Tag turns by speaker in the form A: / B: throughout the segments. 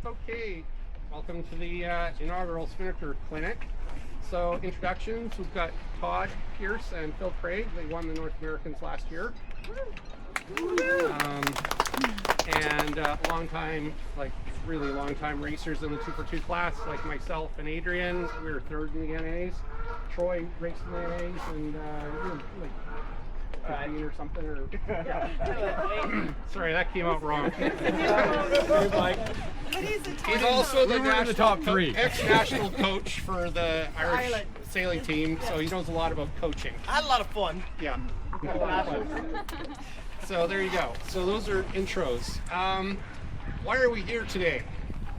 A: Okay, welcome to the inaugural Spinnaker Clinic. So introductions, we've got Todd Pierce and Phil Craig. They won the North Americans last year. And really long time racers in the 2x2 class, like myself and Adrian. We were third in the NAs. Troy raced in the NAs and like 15 or something. Sorry, that came out wrong. He's also the
B: top three.
A: Ex-national coach for the Irish sailing team, so he knows a lot about coaching.
C: I had a lot of fun.
A: Yeah. So there you go. So those are intros. Why are we here today?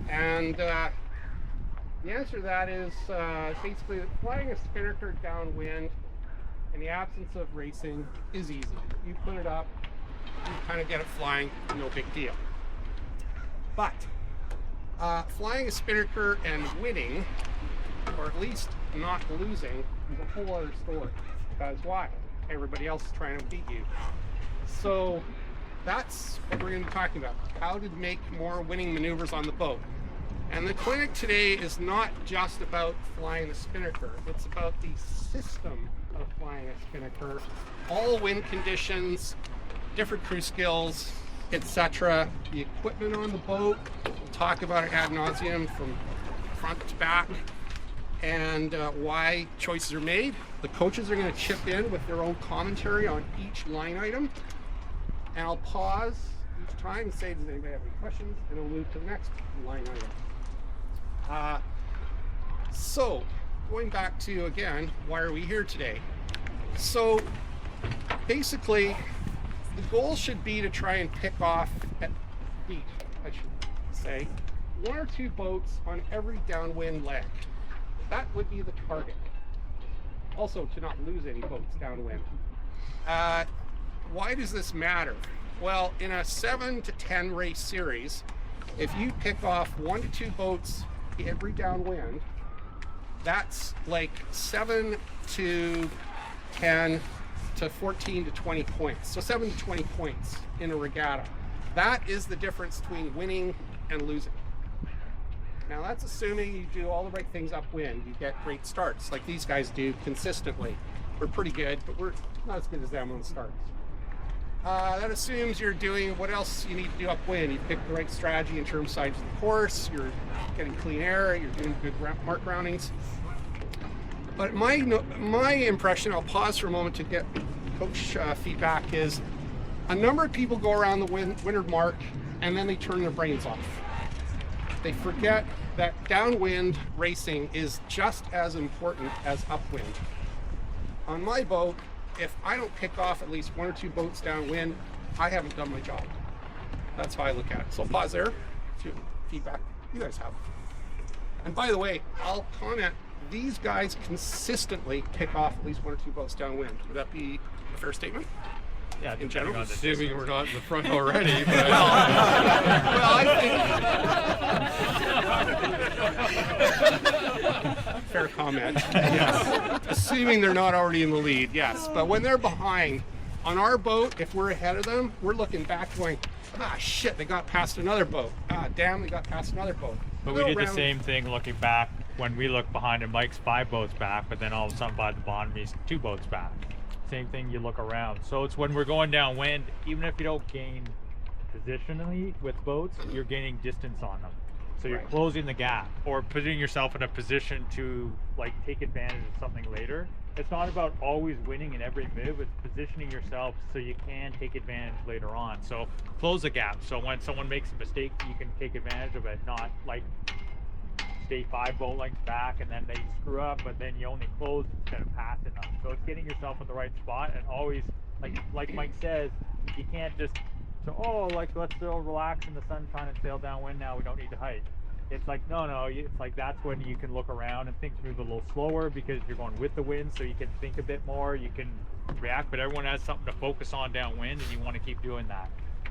A: And the answer to that is basically that flying a Spinnaker downwind in the absence of racing is easy. You put it up, you kind of get it flying, no big deal. But flying a Spinnaker and winning, or at least not losing, is a whole other story. Because why? Everybody else is trying to beat you. So that's what we're going to be talking about. How to make more winning maneuvers on the boat. And the clinic today is not just about flying the Spinnaker. It's about the system of flying a Spinnaker. All wind conditions, different crew skills, etc. The equipment on the boat. We'll talk about it ad nauseum from front to back. And why choices are made. The coaches are going to chip in with their own commentary on each line item. And I'll pause each time and say, does anybody have any questions? And we'll move to the next line item. So, going back to, again, why are we here today? So, basically, the goal should be to try and pick off at feet, I should say, one or two boats on every downwind leg. That would be the target. Also, to not lose any boats downwind. Why does this matter? Well, in a 7 to 10 race series, if you pick off 1 to 2 boats every downwind, that's like 7 to 10 to 14 to 20 points. So 7 to 20 points in a regatta. That is the difference between winning and losing. Now that's assuming you do all the right things upwind. You get great starts like these guys do consistently. We're pretty good, but we're not as good as them on the starts. That assumes you're doing what else you need to do upwind. You pick the right strategy in terms of sides of the course, you're getting clean air, you're doing good mark roundings. But my impression, I'll pause for a moment to get coach feedback, is a number of people go around the windward mark and then they turn their brains off. They forget that downwind racing is just as important as upwind. On my boat, if I don't pick off at least 1 or 2 boats downwind, I haven't done my job. That's how I look at it. So pause there to feedback you guys have. And by the way, I'll comment, these guys consistently pick off at least 1 or 2 boats downwind. Would that be a fair statement?
B: Yeah,
A: in general,
B: assuming we're not in the front already. But
A: I think fair comment. Yes, assuming they're not already in the lead. Yes, but when they're behind on our boat, if we're ahead of them, we're looking back, going, "Ah, shit! They got past another boat. Ah, damn! They got past another boat."
D: But we did the same thing looking back when we look behind and Mike's 5 boats back, but then all of a sudden by the bottom he's 2 boats back. Same thing, you look around. So it's when we're going downwind, even if you don't gain positionally with boats, you're gaining distance on them. So you're closing the gap or putting yourself in a position to like take advantage of something later. It's not about always winning in every move, it's positioning yourself so you can take advantage later on. So close the gap. So when someone makes a mistake, you can take advantage of it, not like stay 5 boat lengths back and then they screw up, but then you only close instead of passing them. So it's getting yourself in the right spot and always, like Mike says, you can't just, let's still relax in the sun trying to sail downwind now, we don't need to hike. It's like, no, it's like that's when you can look around and things move a little slower because you're going with the wind, so you can think a bit more, you can react, but everyone has something to focus on downwind and you want to keep doing that.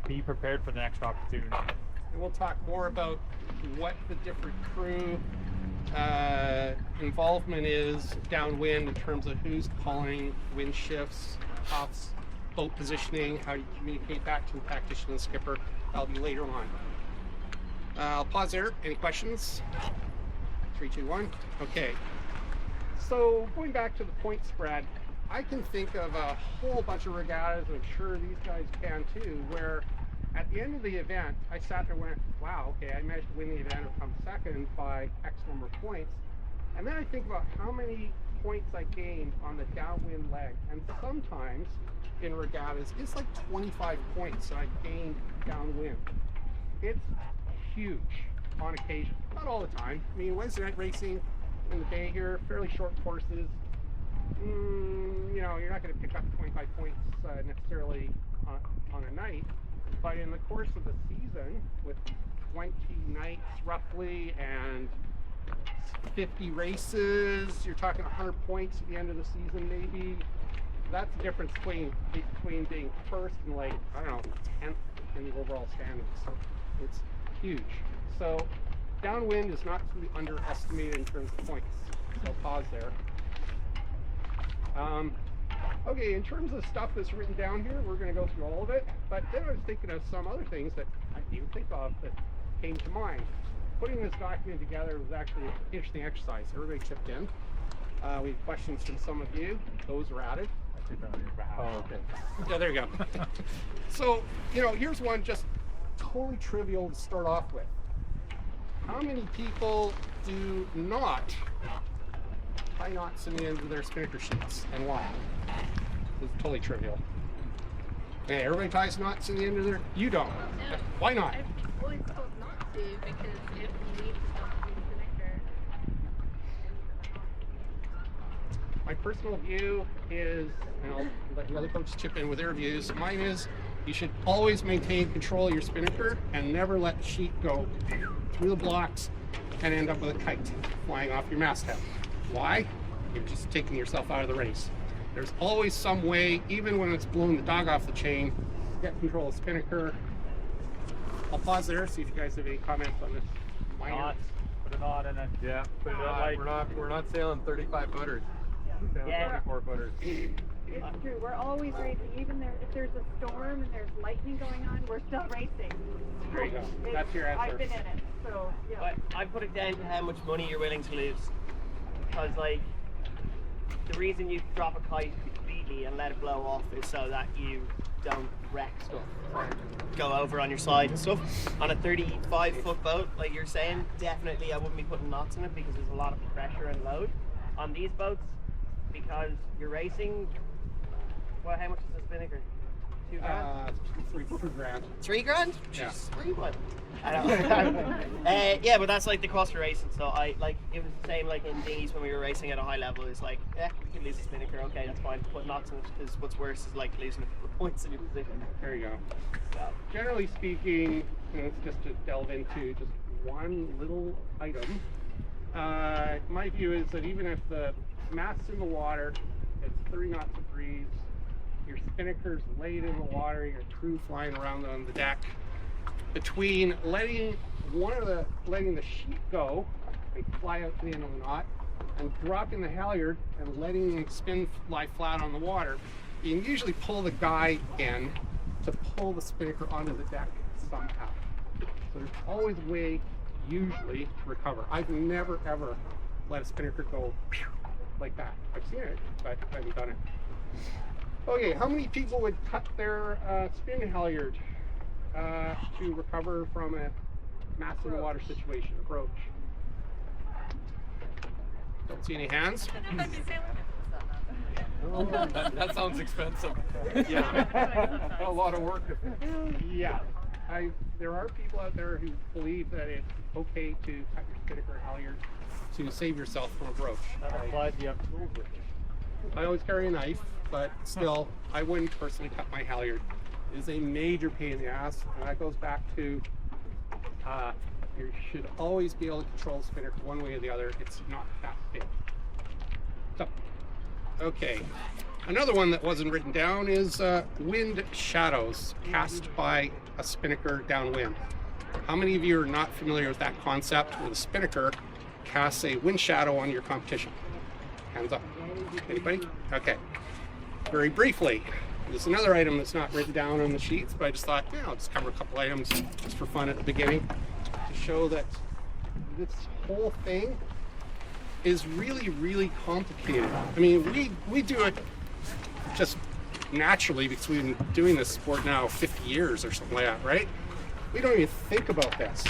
D: Be prepared for the next opportunity.
A: And we'll talk more about what the different crew involvement is downwind in terms of who's calling wind shifts, puffs, boat positioning, how do you communicate that to the tactician and skipper. That'll be later on. I'll pause there. Any questions? 3, 2, 1. Okay. So going back to the point spread, I can think of a whole bunch of regattas, and I'm sure these guys can too, where at the end of the event, I sat there and went, wow, okay, I managed to win the event or come second by X number of points. And then I think about how many points I gained on the downwind leg. And sometimes in regattas, it's like 25 points that I gained downwind. It's huge on occasion. Not all the time. I mean, Wednesday night racing in the day here, fairly short courses. You know, you're not going to pick up 25 points necessarily on a night. But in the course of the season, with 20 nights roughly and 50 races, you're talking 100 points at the end of the season maybe. That's the difference between being first and like, I don't know, 10th in the overall standings. It's huge. So downwind is not to be underestimated in terms of points. So pause there. Okay, in terms of stuff that's written down here, we're going to go through all of it. But then I was thinking of some other things that I didn't even think of that came to mind. Putting this document together was actually an interesting exercise. Everybody chipped in. We had questions from some of you. Those were added.
D: I took that on your behalf.
A: Oh, okay. Yeah, there you go. So, you know, here's one just totally trivial to start off with. How many people do not tie knots in the end of their Spinnaker sheets, and why? It's totally trivial. Okay, everybody ties knots in the end of their... You don't.
C: No.
A: Why not?
C: I've always told not to because if you need to stop doing Spinnaker.
A: My personal view is, and I'll let the other folks chip in with their views, mine is you should always maintain control of your Spinnaker and never let the sheet go through the blocks and end up with a kite flying off your masthead. Why? You're just taking yourself out of the race. There's always some way, even when it's blowing the dog off the chain, to get control of Spinnaker. I'll pause there, see if you guys have any comments on this.
D: Knots. Put a knot in it.
B: Yeah, but we're not sailing 35 footers. We're sailing
E: Yeah.
B: 24 footers.
E: It's true. We're always racing. Even if there's a storm and there's lightning going on, we're still racing.
A: There you go. That's your answer.
E: I've been in it, so yeah.
F: But I put it down to how much money you're willing to lose. Because, like, the reason you drop a kite completely and let it blow off is so that you don't wreck stuff or go over on your side and stuff. On a 35-foot boat, like you're saying, definitely I wouldn't be putting knots in it because there's a lot of pressure and load. On these boats, because you're racing, well, how much is the Spinnaker? 2 grand?
A: 3 grand.
F: 3 grand?
A: Yeah.
F: Jeez, 3 grand. I don't yeah, but that's like the cost of racing. So I like it was the same like in dinghies when we were racing at a high level. It's like, yeah, we could lose the Spinnaker. Okay, that's fine. Put knots in it is what's worse is like losing a couple of points in your position.
A: There you go.
F: So,
A: Generally speaking, and it's just to delve into just one little item. My view is that even if the mast's in the water, it's 30 knots of breeze, your Spinnaker's laid in the water, your crew flying around on the deck. Between letting the sheet go and fly out to the end of the knot, and dropping the halyard and letting the spin lie flat on the water, you can usually pull the guy in to pull the Spinnaker onto the deck somehow. So there's always a way, usually, to recover. I've never ever let a Spinnaker go like that. I've seen it, but I haven't done it. Okay, how many people would cut their spin halyard to recover from a mast in the water situation, approach? Don't see any hands.
B: That sounds expensive. Yeah. A lot of work.
A: Yeah, there are people out there who believe that it's okay to cut your Spinnaker halyard to save yourself from a broach.
D: That implies you have tools with it.
A: I always carry a knife, but still, I wouldn't personally cut my halyard. It is a major pain in the ass, and that goes back to you should always be able to control the Spinnaker one way or the other. It's not that big. So, okay. Another one that wasn't written down is wind shadows cast by a Spinnaker downwind. How many of you are not familiar with that concept where the Spinnaker casts a wind shadow on your competition? Hands up. Anybody? Okay. Very briefly, there's another item that's not written down on the sheets, but I just thought, yeah, I'll just cover a couple items just for fun at the beginning to show that this whole thing is really, really complicated. I mean, we do it just naturally because we've been doing this sport now 50 years or something like that, right? We don't even think about this,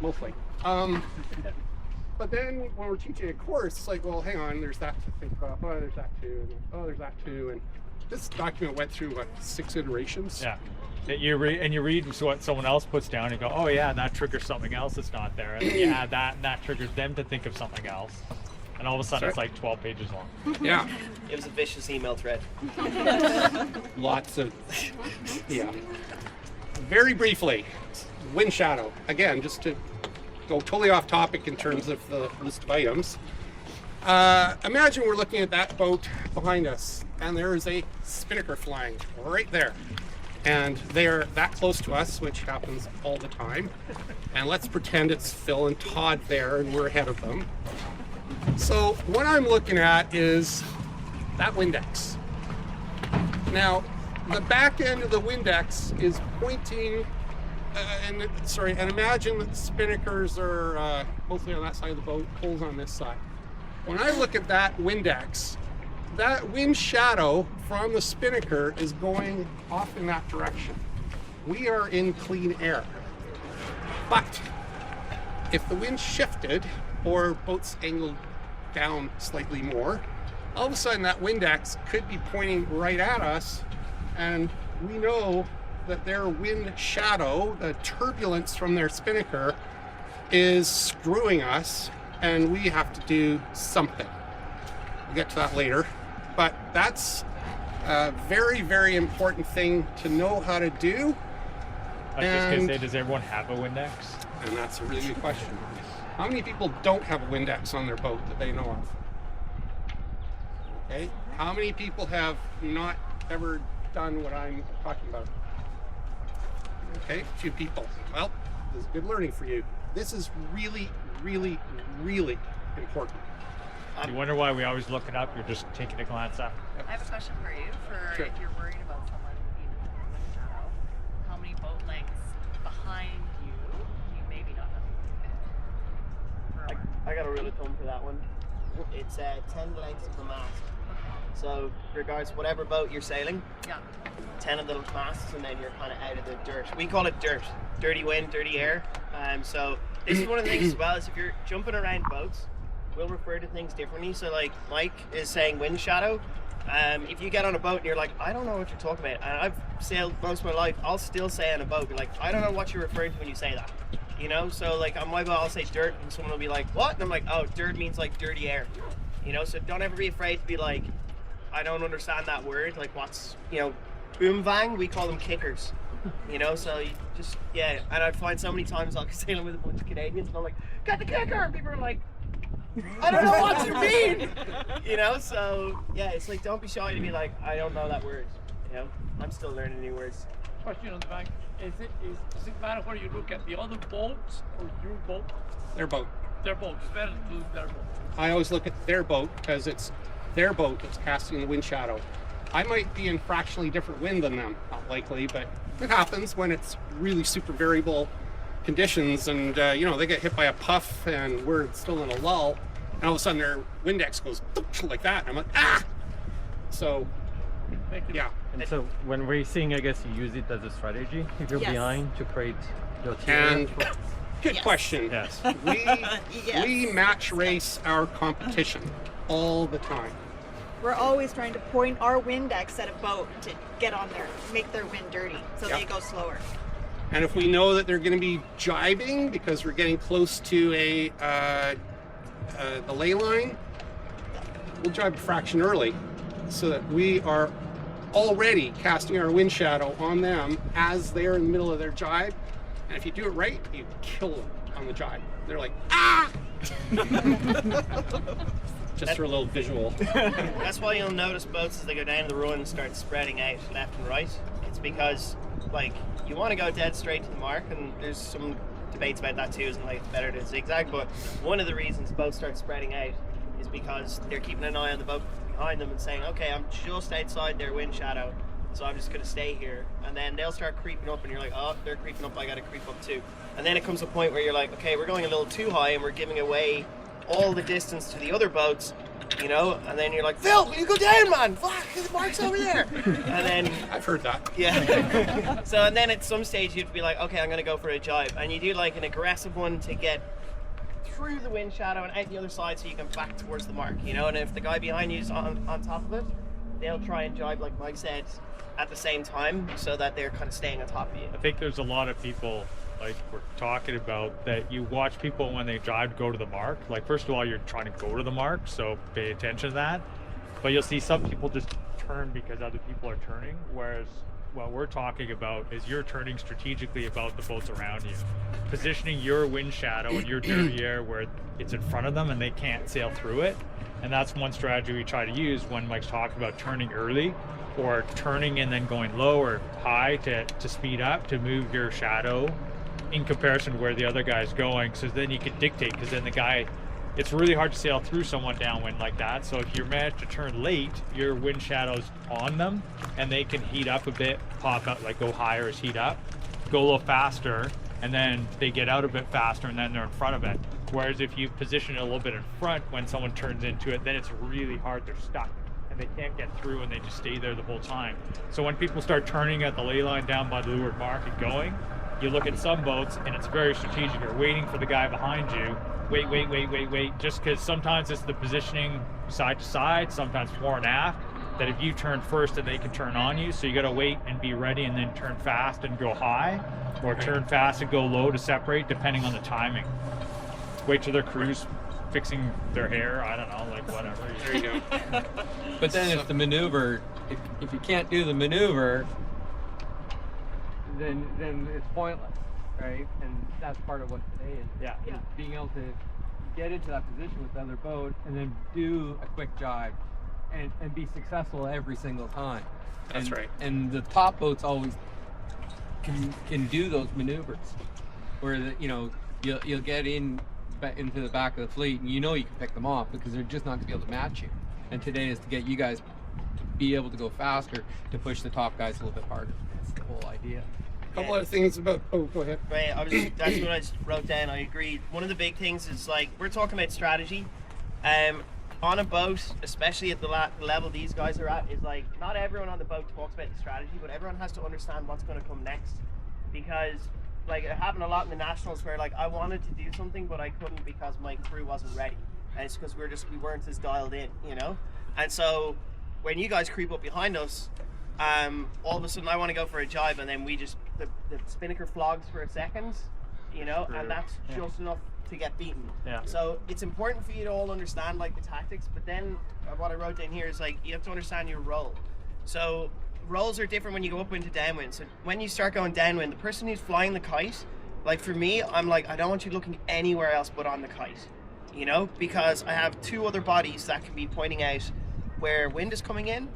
A: mostly. But then when we're teaching a course, it's like, well, hang on, there's that to think about. Oh, there's that too, and oh, there's that too. And this document went through, what, 6 iterations?
D: Yeah. You read what someone else puts down and go, oh yeah, that triggers something else that's not there. And then you add that, and that triggers them to think of something else. And all of a sudden it's like 12 pages long.
A: Yeah.
F: It was a vicious email thread.
A: Lots of, yeah. Very briefly, wind shadow. Again, just to go totally off topic in terms of the list of items. Imagine we're looking at that boat behind us, and there is a spinnaker flying right there. And they're that close to us, which happens all the time. And let's pretend it's Phil and Todd there, and we're ahead of them. So what I'm looking at is that Windex. Now, the back end of the Windex is pointing, and imagine that the spinnakers are mostly on that side of the boat, poles on this side. When I look at that Windex, that wind shadow from the spinnaker is going off in that direction. We are in clean air. But if the wind shifted or boats angled down slightly more, all of a sudden that Windex could be pointing right at us, and we know that their wind shadow, the turbulence from their spinnaker, is screwing us, and we have to do something. We'll get to that later. But that's a very, very important thing to know how to do.
D: I was just going to say, does everyone have a Windex?
A: And that's a really good question. How many people don't have a Windex on their boat that they know of? Okay. How many people have not ever done what I'm talking about? Okay, a few people. Well, this is good learning for you. This is really, really, really important.
D: You wonder why we always look it up? You're just taking a glance at it.
G: I have a question for you.
A: Sure.
G: If you're worried about someone being in the wind shadow, how many boat lengths behind you do you maybe not have?
F: I got a rule of thumb for that one. It's 10 lengths of the mast. So regards whatever boat you're sailing,
G: Yeah.
F: 10 of those masts, and then you're kind of out of the dirt. We call it dirt. Dirty wind, dirty air. So this is one of the things as well, is if you're jumping around boats, we'll refer to things differently. So like Mike is saying wind shadow. If you get on a boat and you're like, I don't know what you're talking about, and I've sailed most of my life, I'll still say on a boat, be like, I don't know what you're referring to when you say that. You know, so like on my boat I'll say dirt, and someone will be like, what? And I'm like, oh, dirt means like dirty air. You know, so don't ever be afraid to be like, I don't understand that word. Like what's, you know, boom vang, we call them kickers. You know, so you just, yeah. And I'd find so many times I'll be sailing with a bunch of Canadians and I'm like, get the kicker! And people are like, I don't know what you mean! You know, so yeah, it's like, don't be shy to be like, I don't know that word. You know, I'm still learning new words.
H: Question on the back. Does it matter where you look at, the other boats or your boat?
A: Their boat.
H: Their boat. It's better to look at their boat.
A: I always look at their boat because it's their boat that's casting the wind shadow. I might be in fractionally different wind than them, not likely, but it happens when it's really super variable conditions, and you know, they get hit by a puff and we're still in a lull, and all of a sudden their Windex goes like that, and I'm like, ah! So, yeah.
I: And so when racing, I guess you use it as a strategy if you're
G: Yes.
I: behind to create your
A: And
I: team.
A: good
G: Yes.
A: question.
I: Yes.
A: We match race our competition all the time.
E: We're always trying to point our Windex at a boat to get on there, make their wind dirty, so
A: Yep.
E: they go slower.
A: And if we know that they're going to be jibing because we're getting close to the ley line, we'll jibe a fraction early so that we are already casting our wind shadow on them as they're in the middle of their jibe. And if you do it right, you kill them on the jibe. They're like, ah! Just for a little visual.
F: That's why you'll notice boats as they go down the run and start spreading out left and right. It's because, like, you want to go dead straight to the mark, and there's some debates about that too, isn't like better than zigzag, but one of the reasons boats start spreading out is because they're keeping an eye on the boat behind them and saying, okay, I'm just outside their wind shadow, so I'm just gonna stay here. And then they'll start creeping up, and you're like, oh, they're creeping up, I gotta creep up too. And then it comes a point where you're like, okay, we're going a little too high, and we're giving away all the distance to the other boats, you know. And then you're like, Phil, will you go down, man? Fuck, the mark's over there. And then
A: I've heard that.
F: yeah. So and then at some stage you'd be like, okay, I'm gonna go for a jibe, and you do like an aggressive one to get through the wind shadow and out the other side so you can back towards the mark, you know. And if the guy behind you is on top of it, they'll try and jibe, like Mike said, at the same time, so that they're kind of staying on top of you.
D: I think there's a lot of people, like we're talking about, that you watch people when they drive to go to the mark. Like, first of all, you're trying to go to the mark, so pay attention to that. But you'll see some people just turn because other people are turning, whereas what we're talking about is you're turning strategically about the boats around you, positioning your wind shadow and your dirty air where it's in front of them and they can't sail through it. And that's one strategy we try to use when Mike's talking about turning early, or turning and then going low or high to speed up, to move your shadow in comparison to where the other guy's going. So then you can dictate, because then the guy, it's really hard to sail through someone downwind like that. So if you're managed to turn late, your wind shadow's on them and they can heat up a bit, pop up, like go higher as heat up, go a little faster, and then they get out a bit faster and then they're in front of it. Whereas if you position it a little bit in front when someone turns into it, then it's really hard, they're stuck and they can't get through and they just stay there the whole time. So when people start turning at the ley line down by the leeward mark and going, you look at some boats and it's very strategic. You're waiting for the guy behind you. Wait. Just because sometimes it's the positioning side to side, sometimes fore and aft, that if you turn first and they can turn on you. So you got to wait and be ready and then turn fast and go high, or turn fast and go low to separate, depending on the timing. Wait till their crew's fixing their hair. I don't know, like whatever.
A: There you go.
B: But then if the maneuver, if you can't do the maneuver, then it's pointless, right? And that's part of what today is.
D: Yeah.
B: Is being able to get into that position with the other boat and then do a quick jibe and be successful every single time.
A: That's right.
B: And the top boats always can do those maneuvers, where you'll get into the back of the fleet and you know you can pick them off because they're just not going to be able to match you. And today is to get you guys to be able to go faster, to push the top guys a little bit harder. That's the whole idea.
A: A couple other things about. Oh, go ahead.
F: Right, that's what I just wrote down. I agree. One of the big things is, like, we're talking about strategy. On a boat, especially at the level these guys are at, is like, not everyone on the boat talks about the strategy, but everyone has to understand what's going to come next. Because, like, it happened a lot in the nationals where, like, I wanted to do something, but I couldn't because my crew wasn't ready. And it's because we weren't as dialed in, you know. And so when you guys creep up behind us, all of a sudden I want to go for a jibe, and then we just the Spinnaker flogs for a second, you know, and that's just enough to get beaten.
D: Yeah.
F: So it's important for you to all understand, like, the tactics, but then what I wrote down here is, like, you have to understand your role. So roles are different when you go upwind to downwind. So when you start going downwind, the person who's flying the kite, like for me, I'm like, I don't want you looking anywhere else but on the kite, you know, because I have two other bodies that can be pointing out where wind is coming in.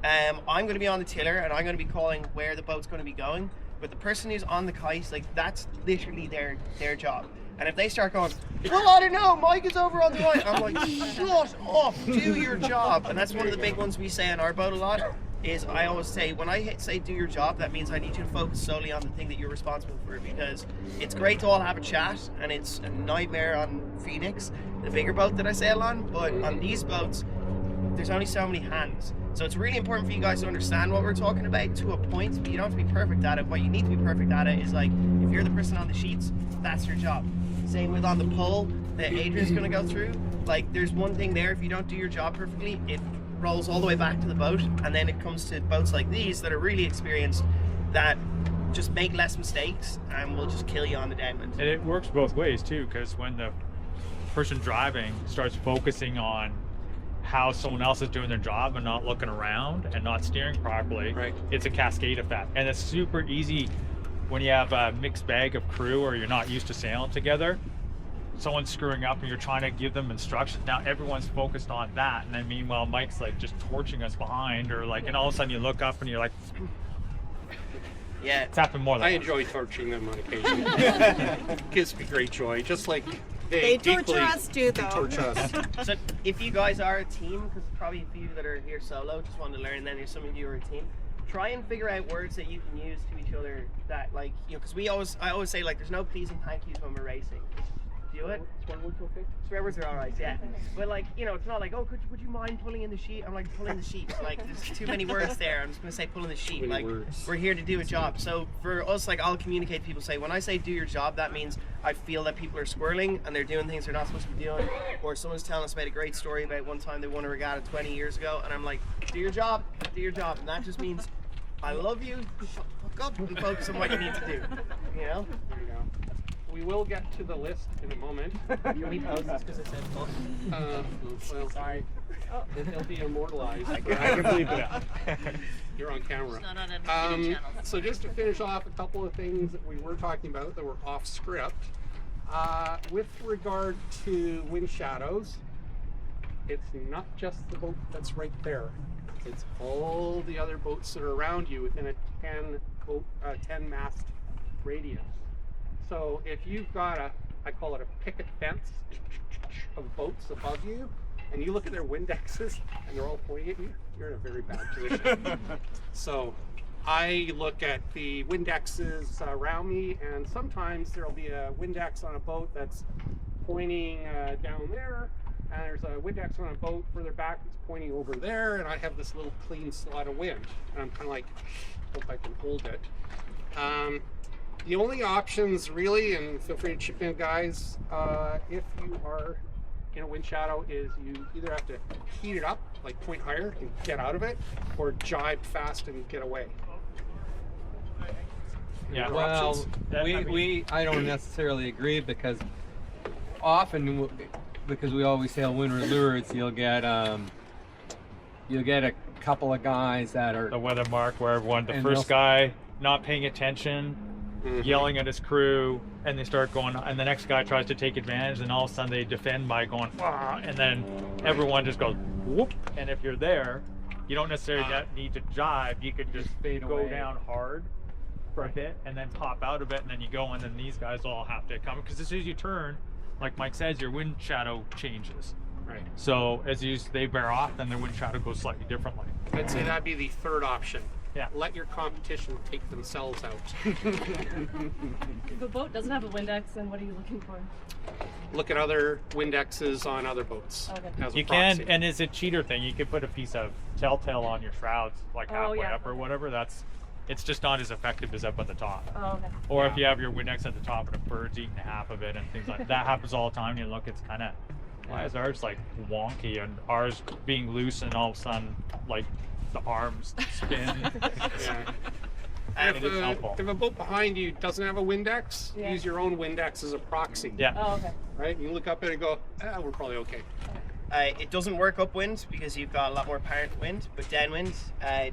F: I'm going to be on the tiller and I'm going to be calling where the boat's going to be going. But the person who's on the kite, like, that's literally their job. And if they start going, well, I don't know, Mike is over on the right, I'm like, shut up, do your job. And that's one of the big ones we say on our boat a lot, is I always say, when I say do your job, that means I need you to focus solely on the thing that you're responsible for, because it's great to all have a chat, and it's a nightmare on Phoenix, the bigger boat that I sail on, but on these boats, there's only so many hands. So it's really important for you guys to understand what we're talking about to a point, but you don't have to be perfect at it. What you need to be perfect at it is, like, if you're the person on the sheets, that's your job. Same with on the pole that Adrian's going to go through. Like, there's one thing there, if you don't do your job perfectly, it rolls all the way back to the boat, and then it comes to boats like these that are really experienced, that just make less mistakes and will just kill you on the downwind.
D: And it works both ways too, because when the person driving starts focusing on how someone else is doing their job and not looking around and not steering properly,
A: Right.
D: It's a cascade effect. And it's super easy when you have a mixed bag of crew or you're not used to sailing together. Someone's screwing up and you're trying to give them instructions. Now everyone's focused on that, and then meanwhile Mike's like just torching us behind, or like, and all of a sudden you look up and you're like,
F: Yeah.
D: it's happened more than
A: I
D: once.
A: enjoy torching them on occasion. Gives me great joy, just like
J: They torture
A: equally
J: us too, though.
A: torture us.
F: So if you guys are a team, because probably a few that are here solo just want to learn, then there's some of you are a team. try and figure out words that you can use to each other that, like, you know, because I always say, like, there's no please and thank yous when we're racing. Do it.
A: Swear words okay?
F: Swear words are alright, yeah. But, like, you know, it's not like, oh, would you mind pulling in the sheet? I'm like, pulling the sheet. Like, there's too many words there. I'm just going to say pulling the sheet.
A: Many
F: Like,
A: words.
F: we're here to do a job. So for us, like, I'll communicate to people, say, when I say do your job, that means I feel that people are squirreling and they're doing things they're not supposed to be doing. Or someone's telling us about a great story about one time they won a regatta 20 years ago. And I'm like, do your job, do your job. And that just means I love you, shut the fuck up and focus on what you need to do. You know?
A: There you go. We will get to the list in a moment.
F: Can we pause this because it said fuck?
A: Well,
F: Sorry.
A: it'll be immortalized.
D: I can believe that.
A: You're on camera.
G: It's not on any channels.
A: So just to finish off a couple of things that we were talking about that were off script. With regard to wind shadows, it's not just the boat that's right there. It's all the other boats that are around you within a 10 mast radius. So if you've got I call it a picket fence of boats above you, and you look at their Windexes and they're all pointing at you, you're in a very bad position. So I look at the Windexes around me, and sometimes there'll be a Windex on a boat that's pointing down there, and there's a Windex on a boat further back that's pointing over there, and I have this little clean slot of wind, and I'm kind of like, hope I can hold it. The only options really, and feel free to chip in guys, if you are in a wind shadow, is you either have to heat it up, like point higher and get out of it, or jibe fast and get away.
D: Yeah.
A: Other
B: Well,
A: options?
B: I don't necessarily agree, because often, because we always sail windward lures, you'll get a couple of guys that are
D: The weather mark where everyone, the
B: And
D: first
B: they'll-
D: guy not paying attention, yelling at his crew, and they start going, and the next guy tries to take advantage, and all of a sudden they defend by going, "Wah," and then everyone just goes whoop. And if you're there, you don't necessarily need to jibe. You could just
B: fade
D: go
B: away.
D: down hard for a bit and then pop out of it, and then you go, and then these guys all have to come, because as soon as you turn, like Mike says, your wind shadow changes.
A: Right.
D: So as they bear off, then their wind shadow goes slightly differently.
A: I'd say that'd be the third option.
D: Yeah.
A: Let your competition take themselves out.
J: If a boat doesn't have a Windex, then what are you looking for?
A: Look at other Windexes on other boats.
J: Okay.
A: As a
D: You
A: proxy.
D: can, and it's a cheater thing. You could put a piece of telltale on your shrouds, like halfway
J: yeah.
D: up or whatever. It's just not as effective as up at the top.
J: Oh, okay.
D: Or if you have your Windex at the top and a bird's eating half of it and things like that, happens all the time. You look, it's kind of, why is ours like wonky and ours being loose and all of a sudden like the arms spin?
A: Yeah.
D: And
A: If
D: it is helpful.
A: a boat behind you doesn't have a Windex,
J: Yeah.
A: use your own Windex as a proxy.
D: Yeah.
J: Oh, okay.
A: Right? You look up at it and go, we're probably okay.
F: It doesn't work upwind because you've got a lot more apparent wind, but downwind,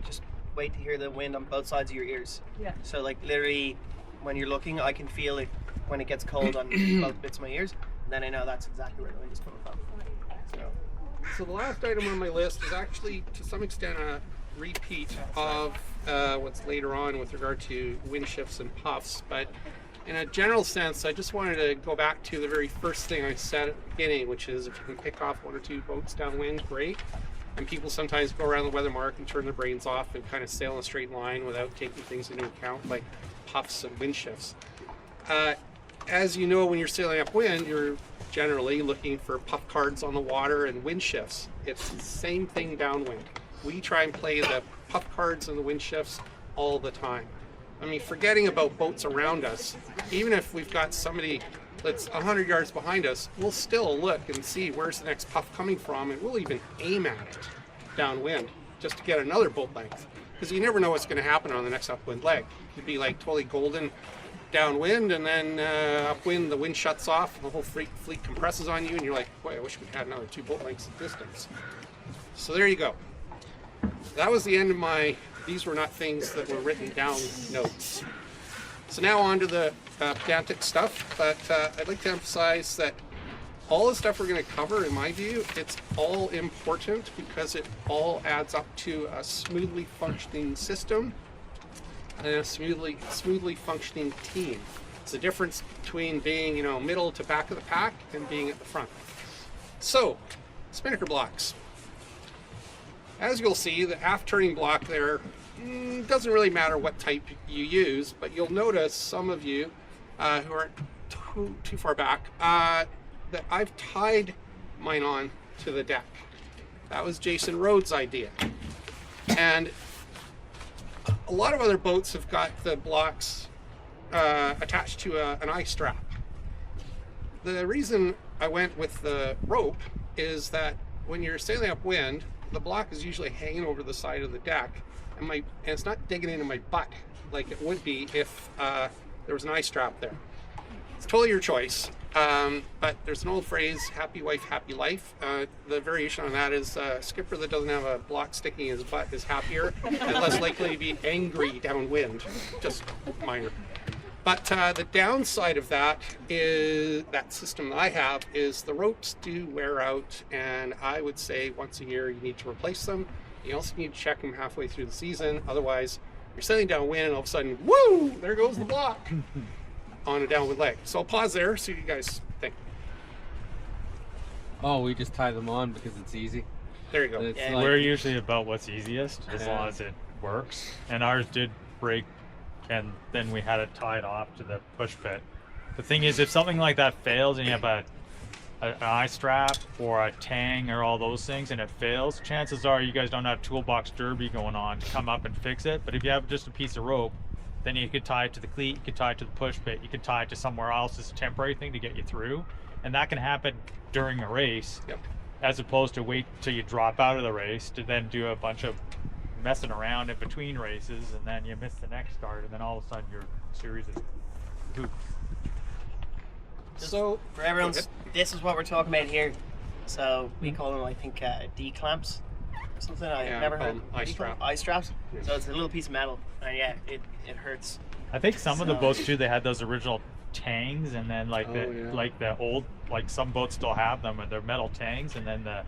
F: just wait to hear the wind on both sides of your ears.
J: Yeah.
F: So like literally when you're looking, I can feel it when it gets cold on both bits of my ears, and then I know that's exactly where the wind is coming from.
A: So the last item on my list is actually to some extent a repeat of what's later on with regard to wind shifts and puffs, but in a general sense, I just wanted to go back to the very first thing I said at the beginning, which is if you can pick off one or two boats downwind, great. And people sometimes go around the weather mark and turn their brains off and kind of sail in a straight line without taking things into account like puffs and wind shifts. As you know, when you're sailing upwind, you're generally looking for puff cards on the water and wind shifts. It's the same thing downwind. We try and play the puff cards and the wind shifts all the time. I mean, forgetting about boats around us, even if we've got somebody that's 100 yards behind us, we'll still look and see where's the next puff coming from, and we'll even aim at it downwind just to get another boat length. Because you never know what's going to happen on the next upwind leg. It could be like totally golden downwind, and then upwind the wind shuts off, and the whole fleet compresses on you, and you're like, boy, I wish we had another 2 boat lengths of distance. So there you go. That was the end of my, these were not things that were written down notes. So now on to the pedantic stuff, but I'd like to emphasize that all the stuff we're going to cover, in my view, it's all important because it all adds up to a smoothly functioning system and a smoothly functioning team. It's the difference between being, middle to back of the pack and being at the front. So, Spinnaker blocks. As you'll see, the aft turning block there doesn't really matter what type you use, but you'll notice some of you who aren't too far back that I've tied mine on to the deck. That was Jason Rhodes' idea. And a lot of other boats have got the blocks attached to an eye strap. The reason I went with the rope is that when you're sailing upwind, the block is usually hanging over the side of the deck, and it's not digging into my butt like it would be if there was an eye strap there. It's totally your choice, but there's an old phrase, happy wife, happy life. The variation on that is a skipper that doesn't have a block sticking in his butt is happier and less likely to be angry downwind. Just minor. But the downside of that is, that system that I have, is the ropes do wear out, and I would say once a year you need to replace them. You also need to check them halfway through the season, otherwise you're sailing downwind and all of a sudden, woo, there goes the block on a downwind leg. So I'll pause there, see what you guys think.
B: Oh, we just tie them on because it's easy.
A: There you go.
B: It's
F: Yeah.
B: like-
D: We're usually about what's easiest, as
B: Yeah.
D: long as it works. And ours did break, and then we had it tied off to the push pit. The thing is, if something like that fails and you have an eye strap or a tang or all those things and it fails, chances are you guys don't have toolbox derby going on to come up and fix it. But if you have just a piece of rope, then you could tie it to the cleat, you could tie it to the push pit, you could tie it to somewhere else as a temporary thing to get you through. And that can happen during a race,
A: Yep.
D: as opposed to wait till you drop out of the race to then do a bunch of messing around in between races, and then you miss the next start, and then all of a sudden your series is poop.
A: So
F: For everyone's, this is what we're talking about here. So we call them, I think, D clamps. Something I've
A: Yeah,
F: never
A: I call
F: heard.
A: them
F: What do you call
A: eye
F: them? Eye straps.
A: Yeah.
F: So it's a little piece of metal, and yeah, it hurts.
D: I think some of the
F: So-
D: boats too, they had those original tangs, and then like the old, like some boats still have them, and they're metal tangs, and then the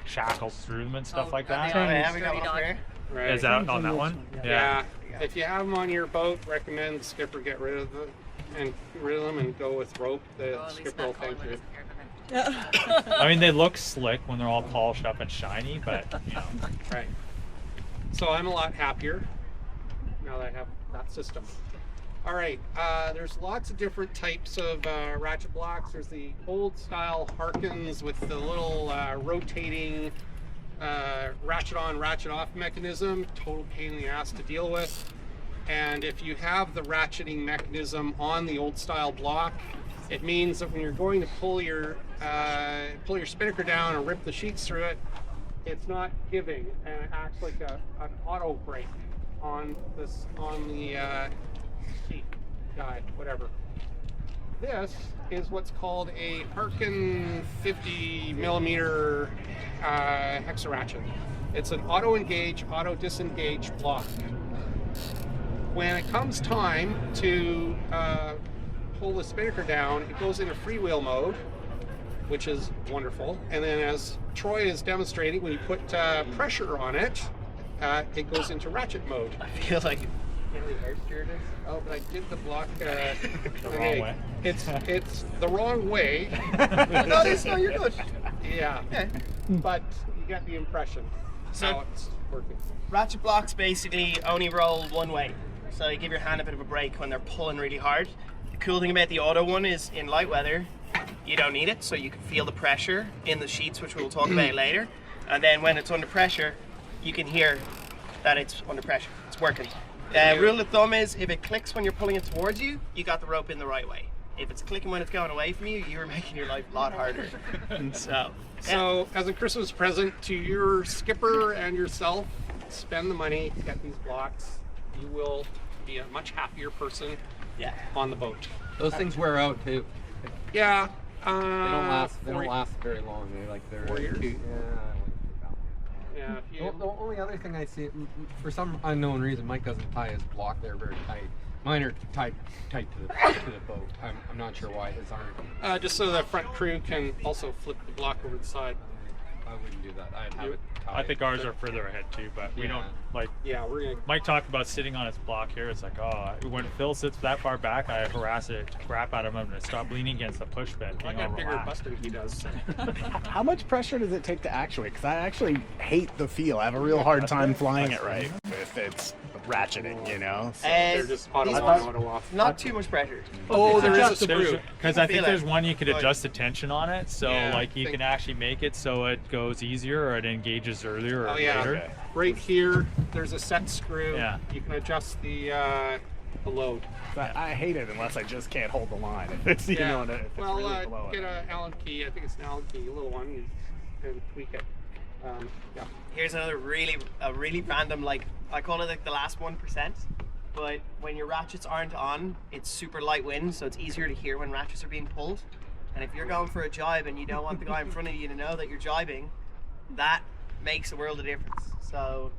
D: shackles through them and stuff
G: Oh,
D: like
G: are
D: that.
G: they
F: Oh,
G: on
F: yeah, we got
G: Sturdy
F: one up
G: Dog?
F: here.
A: right.
D: Is that on that one?
A: Yeah. If you have them on your boat, recommend the skipper get rid of them and go with rope. The
G: Oh, at least
A: skipper will
G: not Colin
A: thank you.
G: with his hair done.
D: I mean, they look slick when they're all polished up and shiny, but you know.
A: Right. So I'm a lot happier now that I have that system. All right, there's lots of different types of ratchet blocks. There's the old style Harkins with the little rotating ratchet on, ratchet off mechanism. Total pain in the ass to deal with. And if you have the ratcheting mechanism on the old style block, it means that when you're going to pull your spinnaker down and rip the sheets through it, it's not giving, and it acts like an auto brake on the sheet guide, whatever. This is what's called a Harkin 50 millimeter hexa ratchet. It's an auto engage, auto disengage block. When it comes time to pull the spinnaker down, it goes into freewheel mode, which is wonderful. And then as Troy is demonstrating, when you put pressure on it, it goes into ratchet mode.
F: I feel like the air stewardess.
A: Oh, but I did the block
D: The wrong way.
A: It's the wrong way.
F: No, you're good.
A: Yeah.
F: Yeah.
A: But you get the impression
F: So-
A: how it's working.
F: Ratchet blocks basically only roll one way. So you give your hand a bit of a break when they're pulling really hard. The cool thing about the auto one is in light weather, you don't need it, so you can feel the pressure in the sheets, which we'll talk about later. And then when it's under pressure, you can hear that it's under pressure. It's working. Rule of thumb is if it clicks when you're pulling it towards you, you got the rope in the right way. If it's clicking when it's going away from you, you're making your life a lot harder.
A: So, as a Christmas present to your skipper and yourself, spend the money, get these blocks. You will be a much happier person
F: yeah.
A: on the boat.
B: Those things wear out too.
A: Yeah.
B: They don't last. They
A: for-
B: don't last very long. They're
A: 4 years?
B: Yeah.
A: Yeah. If you,
B: The only other thing I see, for some unknown reason, Mike doesn't tie his block there very tight. Mine are tight to the boat. I'm not sure why his aren't.
A: just so the front crew can also flip the block over the side.
B: I wouldn't do that. I'd have it tied.
D: I think ours are further ahead too, but we
B: Yeah.
D: don't like.
A: Yeah, we're gonna.
D: Mike talked about sitting on his block here. It's like, oh, when Phil sits that far back, I harass it, crap out of him, and stop leaning against the push bed.
A: I got a bigger bust than he does.
K: How much pressure does it take to actuate? Because I actually hate the feel. I have a real hard time flying it right. if it's ratcheting, you know? So
A: They're just auto
F: these
A: on,
F: ones-
A: auto off.
F: Not too much pressure.
A: Oh, there is a screw.
D: Because I think
F: Feel
D: there's
F: it.
D: one you could
F: Good.
D: adjust the tension on it, so
A: Yeah,
D: like you
A: think-
D: can actually make it so it goes easier or it engages earlier or
A: Oh yeah,
D: later.
A: right here. There's a set screw.
D: Yeah.
A: You can adjust the load.
K: But I hate it unless I just can't hold the line. If it's, you know, if it's
A: Well,
K: really below
A: get
K: it.
A: an Allen key. I think it's an Allen key, a little one, and tweak it. Yeah.
F: Here's another really random, like, I call it like the last 1%. But when your ratchets aren't on, it's super light wind, so it's easier to hear when ratchets are being pulled. And if you're going for a jibe and you don't want the guy in front of you to know that you're jibing, that makes a world of difference. So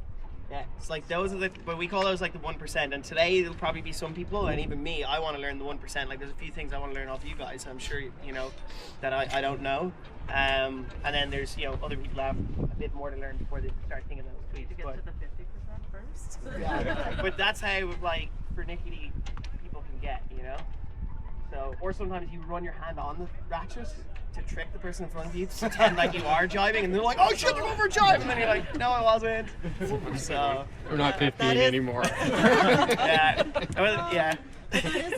F: yeah, it's like those are the, but we call those like the 1%. And today there'll probably be some people, and even me, I want to learn the 1%. Like there's a few things I want to learn off you guys. I'm sure you know that I don't know. And then there's other people have a bit more to learn before they start thinking those tweets.
G: To get
F: But,
G: to the 50% first.
F: yeah, but that's how like pernickety people can get, So, or sometimes you run your hand on the ratchet to trick the person in front of you to pretend like you are jiving, and they're like, "Oh shit, you're over a jive," and then you're like, "No, I wasn't." So
B: We're not 15
F: that is-
B: anymore.
F: yeah, well, yeah.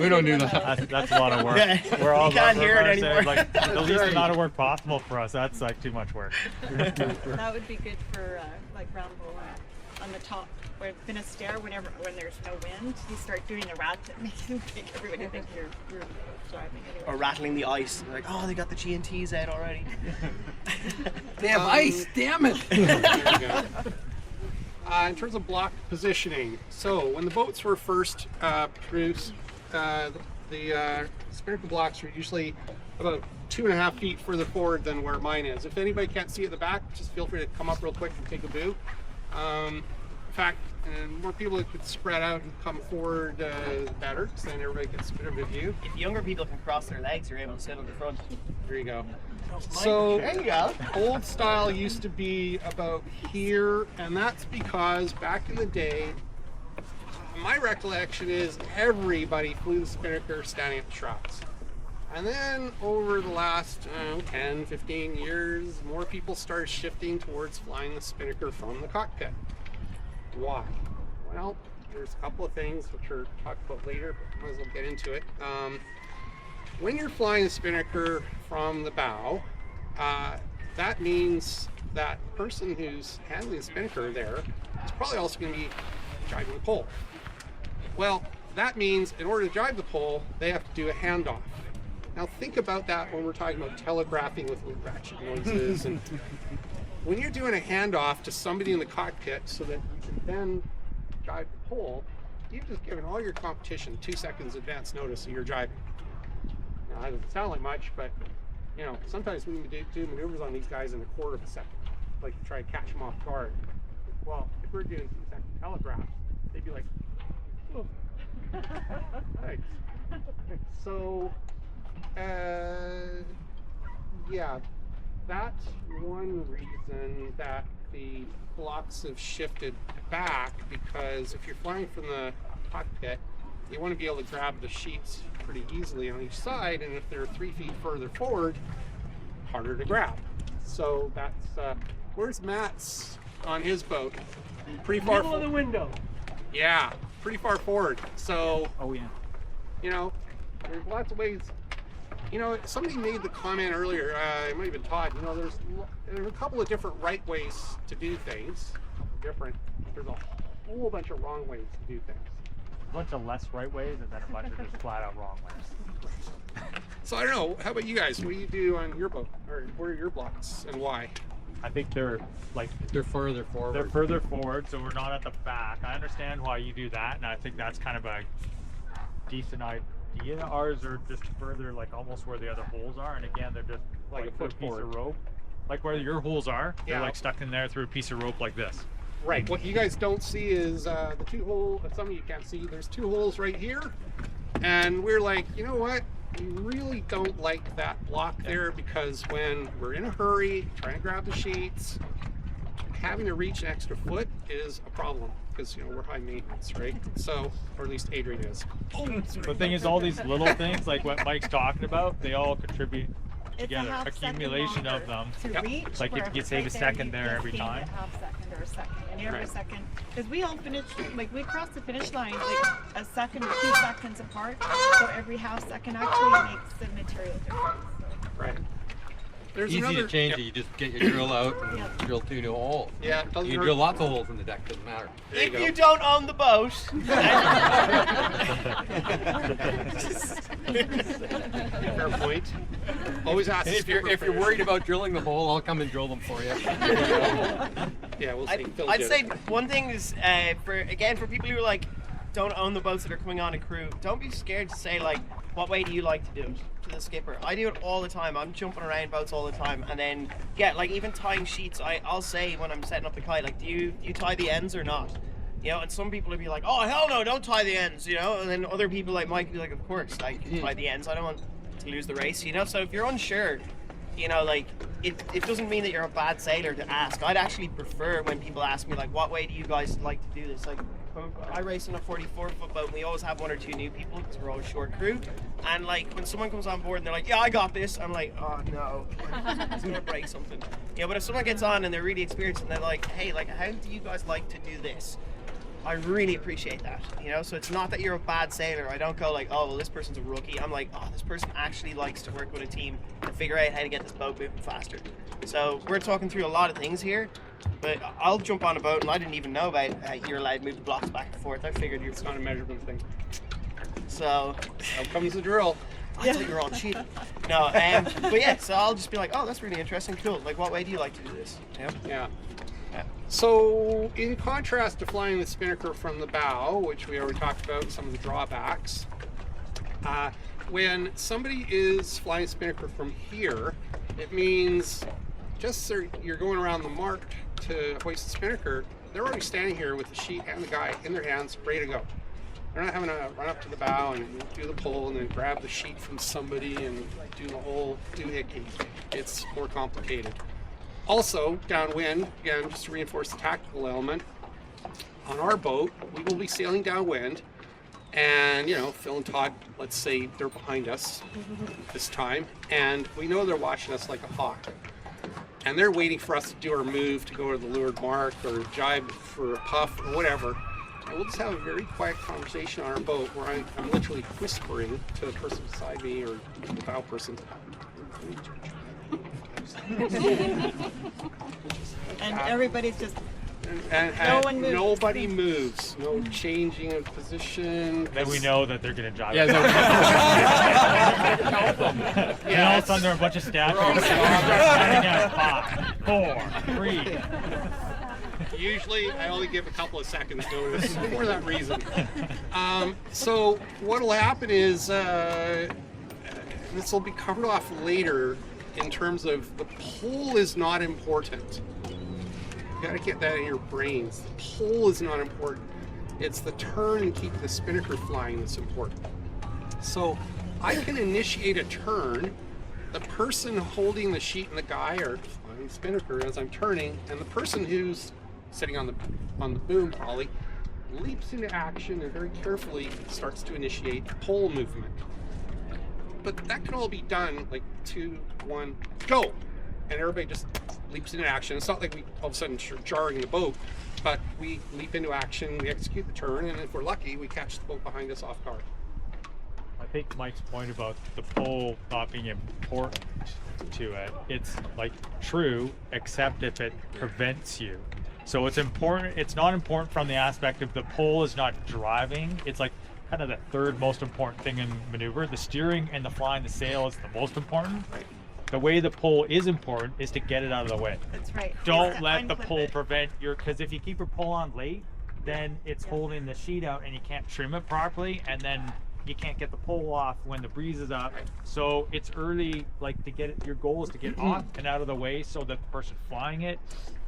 B: We don't do that.
D: That's a lot of work.
F: Yeah.
D: We're all
F: You can't hear it
D: gonna say,
F: anymore.
D: Like, the least amount of work possible for us. That's like too much work.
E: That would be good for like round bowl on the top where Spinnaker, when there's no wind, you start doing the ratchet, making everybody think you're driving anyway.
F: Or rattling the ice. They're like, "Oh, they got the G&Ts out already."
B: They have ice, damn it!
A: There you go. In terms of block positioning, so when the boats were first produced, the Spinnaker blocks were usually about 2.5 feet further forward than where mine is. If anybody can't see at the back, just feel free to come up real quick and take a boo. In fact, more people that could spread out and come forward, the better, because then everybody gets a bit of a view.
F: If younger people can cross their legs, you're able to sit on the front.
A: There you go. So,
F: There you go.
A: old style used to be about here, and that's because back in the day, my recollection is everybody flew the Spinnaker standing at the shrouds. And then over the last 10, 15 years, more people started shifting towards flying the Spinnaker from the cockpit. Why? Well, there's a couple of things which are talked about later, but might as well get into it. When you're flying the Spinnaker from the bow, that means that person who's handling the Spinnaker there is probably also going to be driving the pole. Well, that means in order to drive the pole, they have to do a handoff. Now think about that when we're talking about telegraphing with loop ratchet noises. And when you're doing a handoff to somebody in the cockpit so that you can then drive the pole, you've just given all your competition 2 seconds advance notice that you're driving. Now, that doesn't sound like much, but sometimes we do maneuvers on these guys in a quarter of a second, like to try to catch them off guard. Well, if we're doing 2-second telegraphs, they'd be like, "Oh, thanks." So, yeah, that's one reason that the blocks have shifted back, because if you're flying from the cockpit, you want to be able to grab the sheets pretty easily on each side, and if they're 3 feet further forward, harder to grab. So that's where's Matt's on his boat? Pretty far.
H: Middle of the window.
A: Yeah, pretty far forward. So
I: Oh yeah.
A: there's lots of ways. Somebody made the comment earlier. It might have been Todd. There's a couple of different right ways to do things. There's a whole bunch of wrong ways to do things.
D: A bunch of less right ways and then a bunch of just flat out wrong ways.
A: So I don't know. How about you guys? What do you do on your boat, or what are your blocks and why?
D: I think they're
B: further forward.
D: They're further forward, so we're not at the back. I understand why you do that, and I think that's kind of a decent idea. Ours are just further, like almost where the other holes are, and again, they're just
A: Like a
D: through
A: foot
D: piece
A: forward.
D: of rope, like where your holes are. They're
A: Yeah.
D: like stuck in there through a piece of rope like this.
A: Right. What you guys don't see is the 2 holes. Some of you can't see. There's 2 holes right here, and we're like, you know what? We really don't like that block there, because when we're in a hurry trying to grab the sheets, having to reach an extra foot is a problem, because we're high maintenance, right? So, or at least Adrian is.
D: The thing is, all these little things, like what Mike's talking about, they all contribute
E: It's a
D: together.
E: half second
D: Accumulation of
E: longer
D: them.
E: to reach.
D: Like if
E: where
D: you could save a
E: right there,
D: second
E: you
D: there
E: just
D: every
E: gained
D: time.
E: A half second or a second, and every
A: Right.
E: second, because we all finish like we cross the finish line like a second or 2 seconds apart. So every half second actually makes the material difference. So.
A: Right. There's
B: Easy
A: another,
B: to change
A: yeah.
B: it. You just get your drill out and
E: Yeah.
B: drill 2 new holes.
A: Yeah, it doesn't
B: You can
A: hurt.
B: drill lots of holes in the deck. Doesn't matter.
A: There
F: If
A: you
F: you
A: go.
F: don't own the boat,
A: Fair point. Always ask.
B: And if you're worried about drilling the hole, I'll come and drill them for you.
A: Yeah, we'll see. Phil
F: I'd
A: did
F: say
A: it.
F: one thing is for people who like don't own the boats that are coming on a crew, don't be scared to say like, what way do you like to do it to the skipper? I do it all the time. I'm jumping around boats all the time, and then like even tying sheets. I'll say when I'm setting up the kite, like, do you tie the ends or not? You know, and some people would be like, oh hell no, don't tie the ends, you know, and then other people like might be like, of course, like tie the ends. I don't want to lose the race, you know. So if you're unsure, you know, like it doesn't mean that you're a bad sailor to ask. I'd actually prefer when people ask me like, what way do you guys like to do this? Like, I race in a 44-foot boat, and we always have 1 or 2 new people because we're all a short crew. And like when someone comes on board and they're like, yeah, I got this, I'm like, oh no, it's gonna break something. Yeah, but if someone gets on and they're really experienced and they're like, hey, like, how do you guys like to do this? I really appreciate that, you know. So it's not that you're a bad sailor. I don't go like, oh well, this person's a rookie. I'm like, oh, this person actually likes to work with a team and figure out how to get this boat moving faster. So we're talking through a lot of things here, but I'll jump on a boat and I didn't even know about how you're allowed to move the blocks back and forth. I figured
A: It's not a measurement thing.
F: So
A: Out comes the drill.
F: I thought you were all cheating. No, but yeah, so I'll just be like, oh, that's really interesting, cool. Like, what way do you like to do this? You know?
A: Yeah. So, in contrast to flying the Spinnaker from the bow, which we already talked about, some of the drawbacks, when somebody is flying Spinnaker from here, it means just so you're going around the mark to hoist the Spinnaker, they're already standing here with the sheet and the guy in their hands, ready to go. They're not having to run up to the bow and do the pull and then grab the sheet from somebody and do the whole doohickey. It's more complicated. Also, downwind, again, just to reinforce the tactical element, on our boat, we will be sailing downwind, and, you know, Phil and Todd, let's say they're behind us this time, and we know they're watching us like a hawk. And they're waiting for us to do our move to go to the leeward mark or jibe for a puff or whatever. And we'll just have a very quiet conversation on our boat where I'm literally whispering to the person beside me or the bow person.
E: And everybody's just
A: And
E: No one moves.
A: nobody moves. No changing of position.
D: Then we know that they're gonna jive.
B: Yeah,
D: And all of a sudden there are a bunch of statues. Standing at 5, 4, 3.
A: Usually, I only give a couple of seconds notice for that reason. So what will happen is, this will be covered off later in terms of the pull is not important. You gotta get that in your brains. The pull is not important. It's the turn and keep the Spinnaker flying that's important. So I can initiate a turn. The person holding the sheet and the guy are flying the Spinnaker as I'm turning, and the person who's sitting on the boom probably leaps into action and very carefully starts to initiate pull movement. But that can all be done like 2, 1, go, and everybody just leaps into action. It's not like we all of a sudden start jarring the boat, but we leap into action, we execute the turn, and if we're lucky, we catch the boat behind us off guard.
D: I think Mike's point about the pull not being important to it, it's like true, except if it prevents you. So it's important, it's not important from the aspect of the pull is not driving. It's like kind of the third most important thing in maneuver. The steering and the flying the sail is the most important. The way the pull is important is to get it out of the way.
E: That's right.
D: Don't
E: It's
D: let the
E: unclip
D: pull
E: it.
D: prevent your, because if you keep your pull on late, then it's holding the sheet out and you can't trim it properly, and then you can't get the pull off when the breeze is up. So it's early, like to get it, your goal is to get off and out of the way so that the person flying it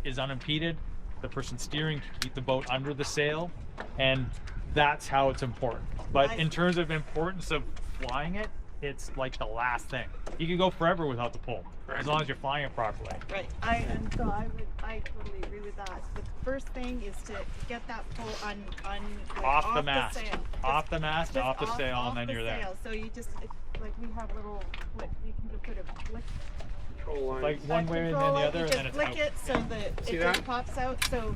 D: is unimpeded, the person steering to keep the boat under the sail, and that's how it's important. But in terms of importance of flying it, it's like the last thing. You can go forever without the pull, as long as you're flying it properly.
E: Right. I totally agree with that. The first thing is to get that pull on like,
D: Off the mast.
E: sail.
D: Off the mast,
E: Just
D: off the sail,
E: off
D: and then
E: the
D: you're there.
E: sail. So you just like we have little you can just sort of flick
A: Control line.
D: Like one way and then the
E: control it,
D: other,
E: you
D: and
E: just
D: then it's
E: flick
D: out.
E: it so that
A: See
E: it
A: that?
E: just pops out. So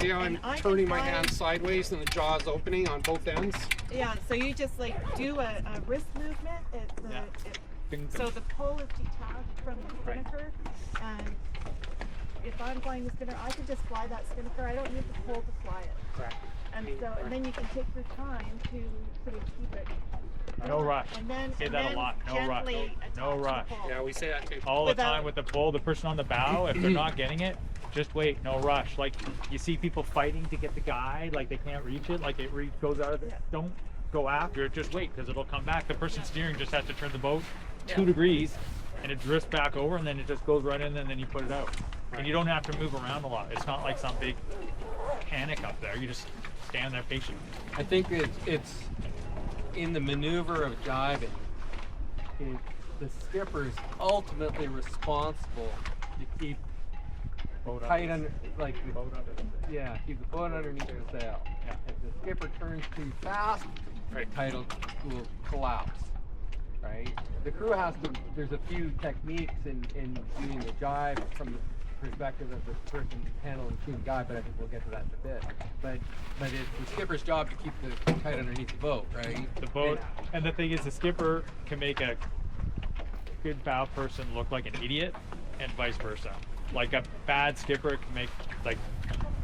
A: See how I'm
E: and I can
A: turning my
E: find-
A: hand sideways and the jaw's opening on both ends?
E: yeah, so you just like do a wrist movement.
D: Yeah. Bing,
E: So
D: bing.
E: the pole is detached from the spinnaker, and if I'm flying the spinnaker, I can just fly that spinnaker. I don't need the pole to fly it.
A: Correct.
E: And then you can take your time to sort of keep it.
D: No rush.
E: And then
D: Say
E: and
D: that a
E: then
D: lot. No rush.
E: gently
D: No
E: attach the
D: rush.
E: pole.
A: Yeah, we say that too.
D: All the
E: Without-
D: time with the pole, the person on the bow, if they're not getting it, just wait, no rush. Like you see people fighting to get the guy, like they can't reach it, like it goes out of it.
E: Yeah.
D: Don't go after it, just wait because it'll come back. The person steering just has to turn the boat
E: Yeah.
D: 2 degrees and it drifts back over and then it just goes right in and then you put it out. And you don't have to move around a lot. It's not like some big panic up there. You just stand there patient.
B: I think it's in the maneuver of jiving. The skipper is ultimately responsible to keep
D: Boat
B: tight
D: under.
B: under, like the,
D: Boat under the
B: yeah, keep the boat underneath the sail.
D: Yeah.
B: If the skipper turns too fast, the title will collapse. Right? The crew has to. There's a few techniques in doing the jive from the perspective of the person handling the guy, but I think we'll get to that in a bit. But it's the skipper's job to keep the tight underneath the boat, right?
D: The boat, and the thing is, the skipper can make a good bow person look like an idiot, and vice versa. Like a bad skipper can make, like,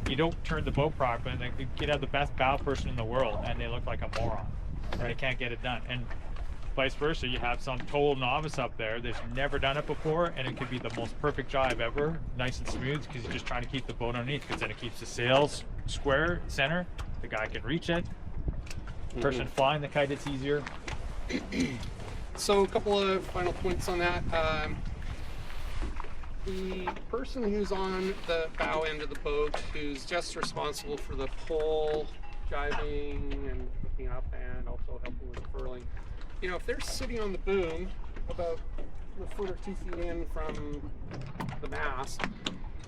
D: you don't turn the boat properly, and they could have the best bow person in the world, and they look like a moron, and they can't get it done. And vice versa, you have some total novice up there that's never done it before, and it could be the most perfect jive ever, nice and smooth, because you're just trying to keep the boat underneath, because then it keeps the sails square, center, the guy can reach it. Person flying the kite, it's easier.
A: So a couple of final points on that. The person who's on the bow end of the boat, who's just responsible for the pole, jiving and looking up and also helping with furling, you know, if they're sitting on the boom about a foot or 2 feet in from the mast,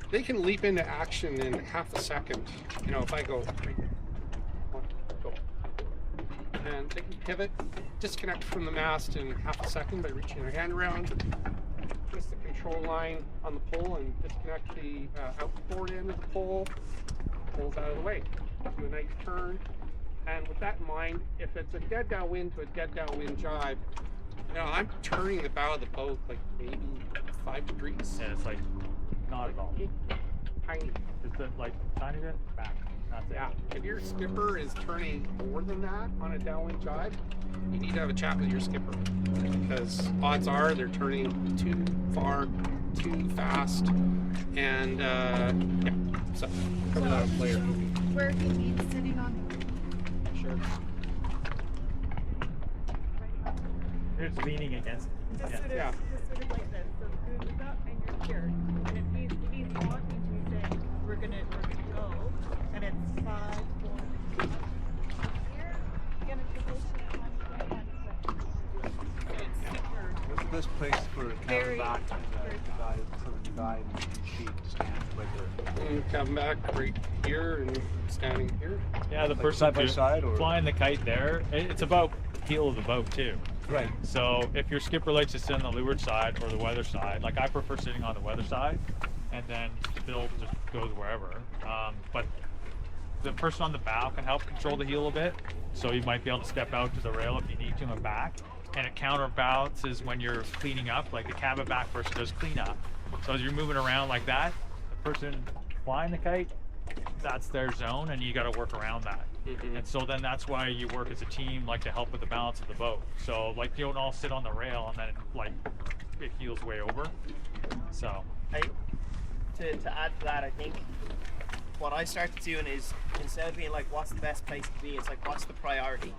A: they can leap into action in half a second. You know, if I go, right, go, and they can pivot, disconnect from the mast in half a second by reaching their hand around, twist the control line on the pole and disconnect the outboard end of the pole, pole's out of the way. Do a nice turn. And with that in mind, if it's a dead downwind to a dead downwind jibe, you know, I'm turning the bow of the boat like maybe 5 degrees.
D: And it's like, not at all.
A: Tiny.
D: Just like tiny bit back. That's it.
A: Yeah. If your skipper is turning more than that on a downwind jibe, you need to have a chat with your skipper, because odds are they're turning too far, too fast, and yeah. So cover that up later.
E: Where he means sitting on
A: Sure.
D: They're just leaning against it.
E: just
D: Yeah.
E: sort of
A: Yeah.
E: just sort of like this. So the boom is up and you're here. And if he's walking to me saying we're gonna go, and it's 5, 4, 3, you're gonna position on your hand. So it's super
L: What's the best place for a
E: Very-
L: cabin back and
E: very
L: guide, so the guide and sheet stand right there?
A: And come back right here and standing here.
D: Yeah, the
L: Like
D: person
L: side by side, or
D: flying the kite there, it's about heel of the boat too.
L: right?
D: So if your skipper likes to sit on the leeward side or the weather side, like I prefer sitting on the weather side, and then Bill just goes wherever. But the person on the bow can help control the heel a bit, so you might be able to step out to the rail if you need to and back. And it counterbalances when you're cleaning up, like the cabin back person does clean up. So as you're moving around like that, the person flying the kite, that's their zone, and you got to work around that. And so then that's why you work as a team, like to help with the balance of the boat. So like you don't all sit on the rail and then like it heels way over. So
F: To add to that, I think what I started doing is, instead of being like, what's the best place to be, it's like, what's the priority?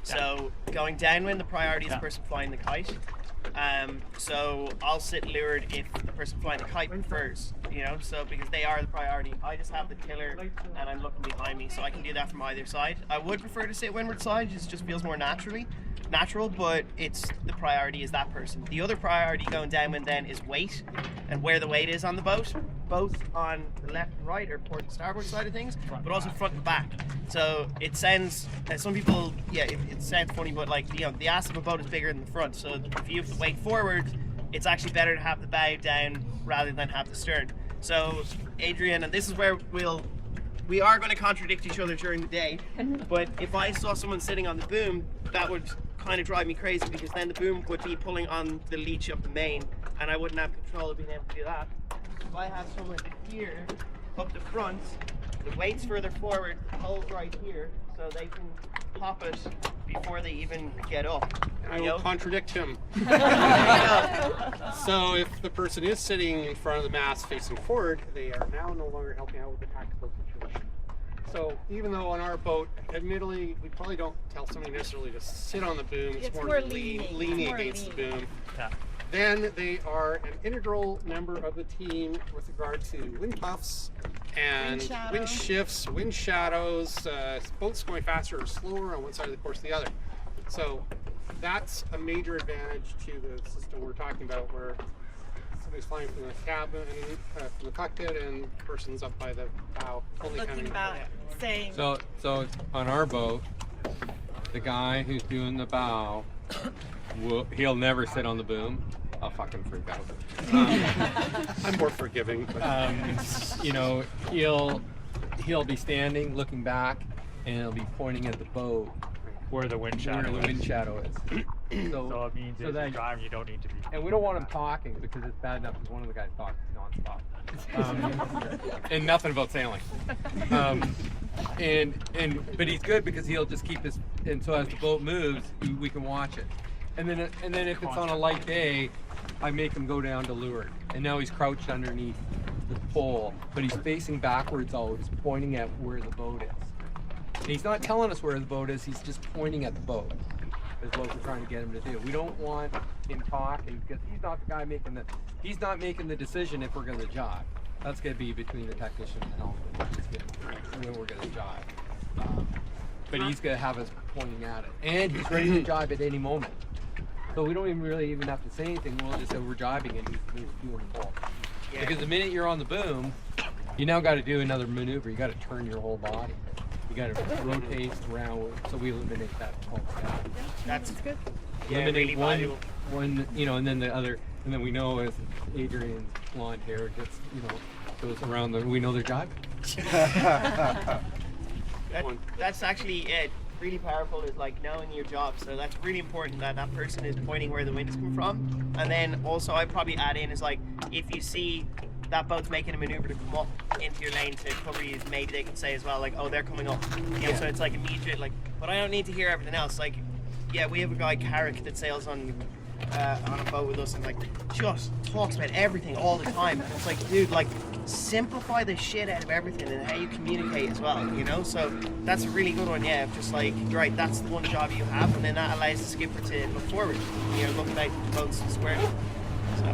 F: So going downwind, the priority is the person flying the kite. So I'll sit leeward if the person flying the kite prefers, you know, so because they are the priority. I just have the tiller and I'm looking behind me, so I can do that from either side. I would prefer to sit windward side, it just feels more natural, but it's the priority is that person. The other priority going downwind then is weight and where the weight is on the boat, both on the left and right or port and starboard side of things, but also front and back. So it sounds, some people, yeah, it sounds funny, but like, you know, the ass of a boat is bigger than the front. So if you have to weight forward, it's actually better to have the bow down rather than have the stern. So Adrian, and this is where we are going to contradict each other during the day, but if I saw someone sitting on the boom, that would kind of drive me crazy, because then the boom would be pulling on the leech of the main and I wouldn't have control of being able to do that. If I have someone here up the front, the weight's further forward, the pole's right here, so they can pop it before they even get up.
A: I will contradict him. So if the person is sitting in front of the mast facing forward, they are now no longer helping out with the tactical situation. So even though on our boat, admittedly, we probably don't tell somebody necessarily to sit on the boom, it's more leaning against the boom.
D: Yeah.
A: Then they are an integral member of the team with regard to wind puffs and wind shifts, wind shadows, boats going faster or slower on one side of the course or the other. So that's a major advantage to the system we're talking about, where somebody's flying from the cabin, from the cockpit, and the person's up by the bow, only
E: Looking
A: having
E: back, saying.
B: So on our boat, the guy who's doing the bow, he'll never sit on the boom. I'll fucking freak out.
A: I'm more forgiving. But.
B: You know, he'll be standing, looking back, and he'll be pointing at the boat
D: where the wind shadow
B: where the wind shadow is.
D: So it means if you're driving, you don't need to be.
B: And we don't want him talking, because it's bad enough if one of the guys talks nonstop. And nothing about sailing. But he's good because he'll just keep his, and so as the boat moves, we can watch it. And then if it's on a light day, I make him go down to leeward. And now he's crouched underneath the pole, but he's facing backwards always, pointing at where the boat is. And he's not telling us where the boat is, he's just pointing at the boat, is what we're trying to get him to do. We don't want him talking, because he's not the guy making the decision if we're going to jibe. That's going to be between the technician and the helmet, when we're going to jibe. But he's going to have us pointing at it, and he's ready to jibe at any moment. So we don't even have to say anything. We'll just say we're jibing, and he's doing the ball. Yeah. Because the minute you're on the boom, you now got to do another maneuver. You got to turn your whole body. You got to rotate around, so we eliminate that whole stuff.
F: That's good.
B: Yeah, eliminate really one, you know, and then the other, and then we know as Adrian's blonde hair gets, you know, goes around, we know they're jibing.
F: That's actually it. Really powerful is like knowing your job, so that's really important that that person is pointing where the wind is coming from. And then also I'd probably add in is like, if you see that boat's making a maneuver to come up into your lane to cover you, maybe they can say as well, like, oh, they're coming up, you know, so it's like immediate, like, but I don't need to hear everything else. Like, yeah, we have a guy, Carrick, that sails on a boat with us, and like just talks about everything all the time. And it's like, dude, like, simplify the shit out of everything and how you communicate as well, you know. So that's a really good one. Yeah, just like, right, that's the one job you have, and then that allows the skipper to look forward, you know, look about the boats squarely. So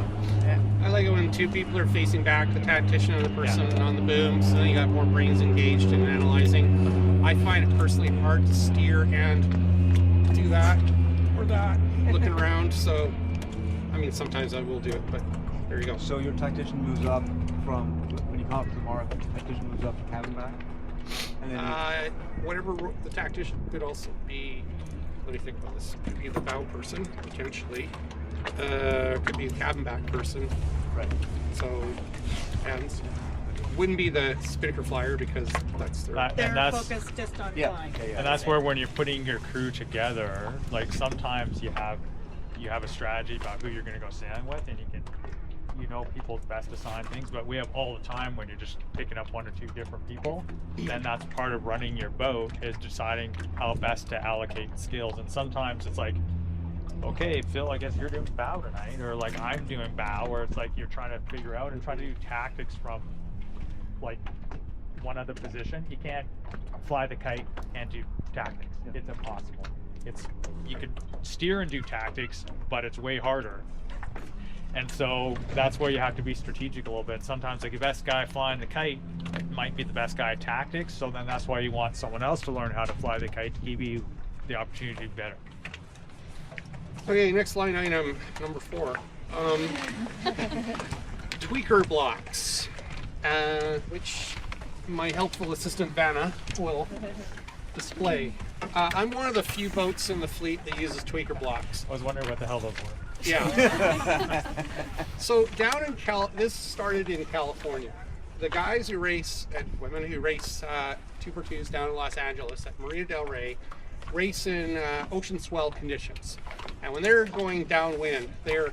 F: yeah,
A: I like it when two people are facing back, the tactician and the person on the boom, so then you got more brains engaged in analyzing. I find it personally hard to steer and do that or that, looking around. So I mean, sometimes I will do it, but there you go.
L: So your tactician moves up from, when you come up to the mark, the tactician moves up to cabin back? And then
A: whatever the tactician could also be, let me think about this, could be the bow person, potentially. Could be the cabin back person.
L: Right.
A: So, and wouldn't be the Spinnaker flyer, because that's their...
E: They're focused just on flying.
D: And that's where, when you're putting your crew together, like sometimes you have a strategy about who you're going to go sailing with, and you know people's best assigned things, but we have all the time when you're just picking up one or two different people, then that's part of running your boat, is deciding how best to allocate skills. And sometimes it's like, okay, Phil, I guess you're doing bow tonight, or like I'm doing bow, where it's like you're trying to figure out and try to do tactics from like one other position. You can't fly the kite and do tactics. It's impossible. You could steer and do tactics, but it's way harder. And so that's where you have to be strategic a little bit. Sometimes like the best guy flying the kite might be the best guy at tactics, so then that's why you want someone else to learn how to fly the kite to give you the opportunity to do better.
A: Okay, next line item, number 4. Tweaker blocks, which my helpful assistant Vanna will display. I'm one of the few boats in the fleet that uses tweaker blocks.
D: I was wondering what the hell those were.
A: Yeah. So down in this started in California. The guys who race and women who race 2x2s down in Los Angeles at Marina del Rey race in ocean swell conditions. And when they're going downwind, they're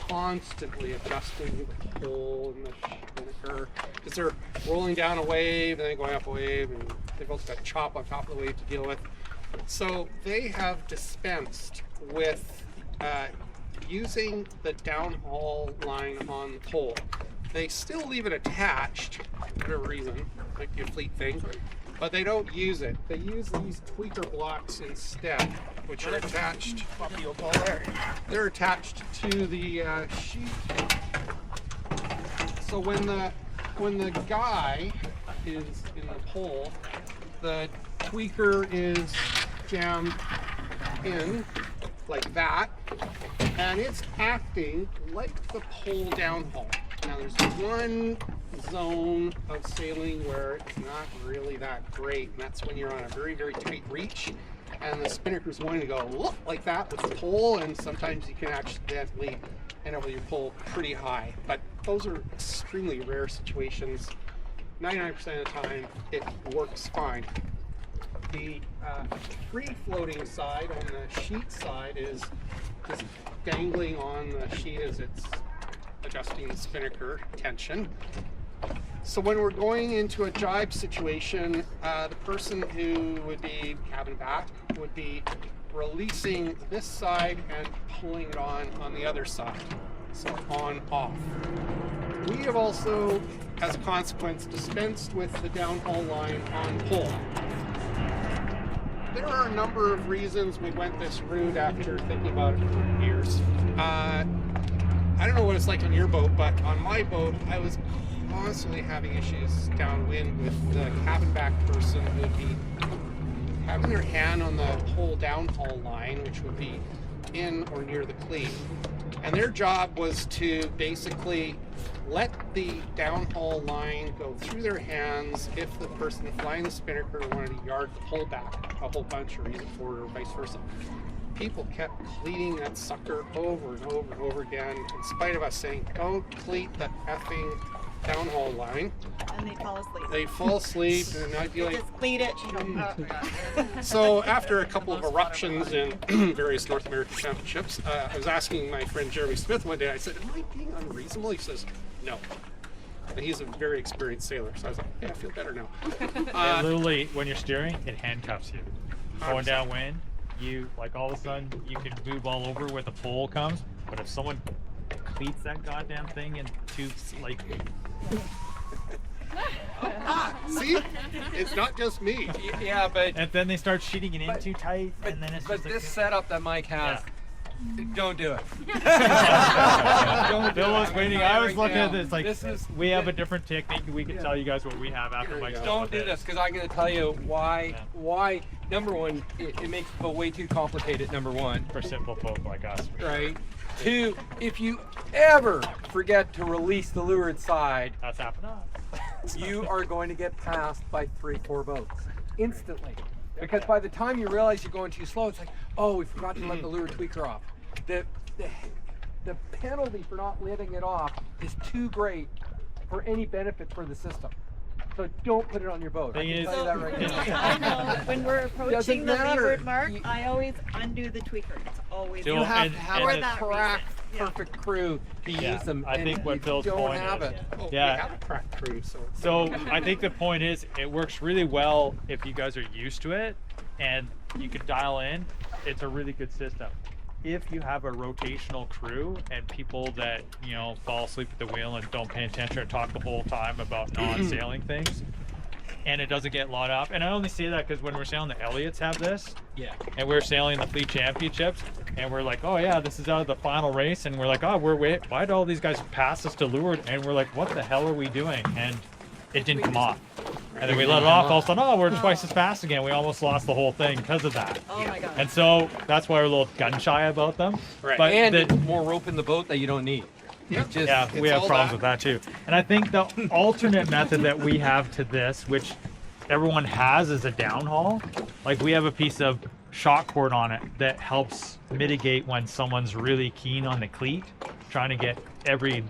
A: constantly adjusting the pole and the Spinnaker because they're rolling down a wave and then going up a wave, and they've also got chop on top of the wave to deal with. So they have dispensed with using the downhaul line on the pole. They still leave it attached, for whatever reason, might be a fleet thing, but they don't use it. They use these tweaker blocks instead, which are attached. They're attached to the sheet. So when the guy is in the pole, the tweaker is jammed in like that, and it's acting like the pole downhaul. Now there's one zone of sailing where it's not really that great, and that's when you're on a very, very tight reach, and the Spinnaker's wanting to go look like that with the pole, and sometimes you can accidentally end up with your pole pretty high. But those are extremely rare situations. 99% of the time, it works fine. The free-floating side on the sheet side is just dangling on the sheet as it's adjusting the Spinnaker tension. So when we're going into a jibe situation, the person who would be cabin back would be releasing this side and pulling it on the other side. So on, off. We have also, as a consequence, dispensed with the downhaul line on pole. There are a number of reasons we went this route after thinking about it for years. I don't know what it's like on your boat, but on my boat, I was constantly having issues downwind with the cabin back person who would be having their hand on the whole downhaul line, which would be in or near the cleat. And their job was to basically let the downhaul line go through their hands if the person flying the Spinnaker wanted to yard the pole back a whole bunch or use it forward or vice versa. People kept cleating that sucker over and over and over again, in spite of us saying, don't cleat the effing downhaul line.
E: And they fall asleep.
A: They fall asleep, and I'd be like,
E: just cleat it. You don't
A: so after a couple of eruptions in various North American championships, I was asking my friend Jeremy Smith one day, I said, am I being unreasonable? He says, no. And he's a very experienced sailor, so I was like, yeah, I feel better now.
D: And literally, when you're steering, it handcuffs you. Going downwind, you, like all of a sudden, you can move all over where the pole comes, but if someone cleats that goddamn thing in two, like...
A: See? It's not just me.
B: Yeah, but...
D: And then they start sheeting it in too tight, and then it's
B: But
D: just
B: this
D: like...
B: setup that Mike has, don't do it.
D: Bill was waiting. I was looking at this like,
B: this is,
D: we have a different technique. We can tell you guys what we have after Mike's done
B: don't
D: with
B: do
D: it.
B: this, because I'm going to tell you why. Why? Number one, it makes it way too complicated. Number one,
D: For simple folk like us.
B: right? Two, if you ever forget to release the leeward side,
D: That's happened to us.
B: you are going to get passed by 3-4 boats instantly. Because by the time you realize you're going too slow, it's like, oh, we forgot to let the leeward tweaker off. The penalty for not letting it off is too great for any benefit for the system. So don't put it on your boat. I
D: Thing
B: can
D: is-
B: tell you that right now.
E: I know. When we're approaching
B: Doesn't
E: the
B: matter.
E: leeward mark,
B: You-
E: I always undo the tweaker. It's always
D: So-
B: You have
D: and-
B: to have
D: and
B: a
D: the-
E: that
B: crack,
E: reason. Yeah.
B: perfect crew to
D: Yeah,
B: use them.
D: I
B: and
D: think what
B: if
D: Bill's
B: you don't
D: point
B: have
D: is-
B: it.
A: Oh,
D: Yeah.
A: we have a crack crew, so...
D: So I think the point is, it works really well if you guys are used to it, and you can dial in. It's a really good system. If you have a rotational crew and people that, you know, fall asleep at the wheel and don't pay attention or talk the whole time about non-sailing things, and it doesn't get lot up. And I only say that because when we're sailing, the Elliots have this,
B: Yeah.
D: and we're sailing the fleet championships, and we're like, oh yeah, this is out of the final race, and we're like, oh, why did all these guys pass us to leeward? And we're like, what the hell are we doing? And it didn't come off. And then we let it off, all of a sudden, oh, we're twice as fast again. We almost lost the whole thing because of that.
E: Oh my god.
D: And so that's why we're a little gun shy about them.
A: Right.
D: But
B: And
D: the-
B: more rope in the boat that you don't need.
A: Yeah.
B: Just,
D: yeah, we
A: it's
D: have
A: all
D: problems
A: that.
D: with that too. And I think the alternate method that we have to this, which everyone has, is a downhaul. Like we have a piece of shock cord on it that helps mitigate when someone's really keen on the cleat, trying to get every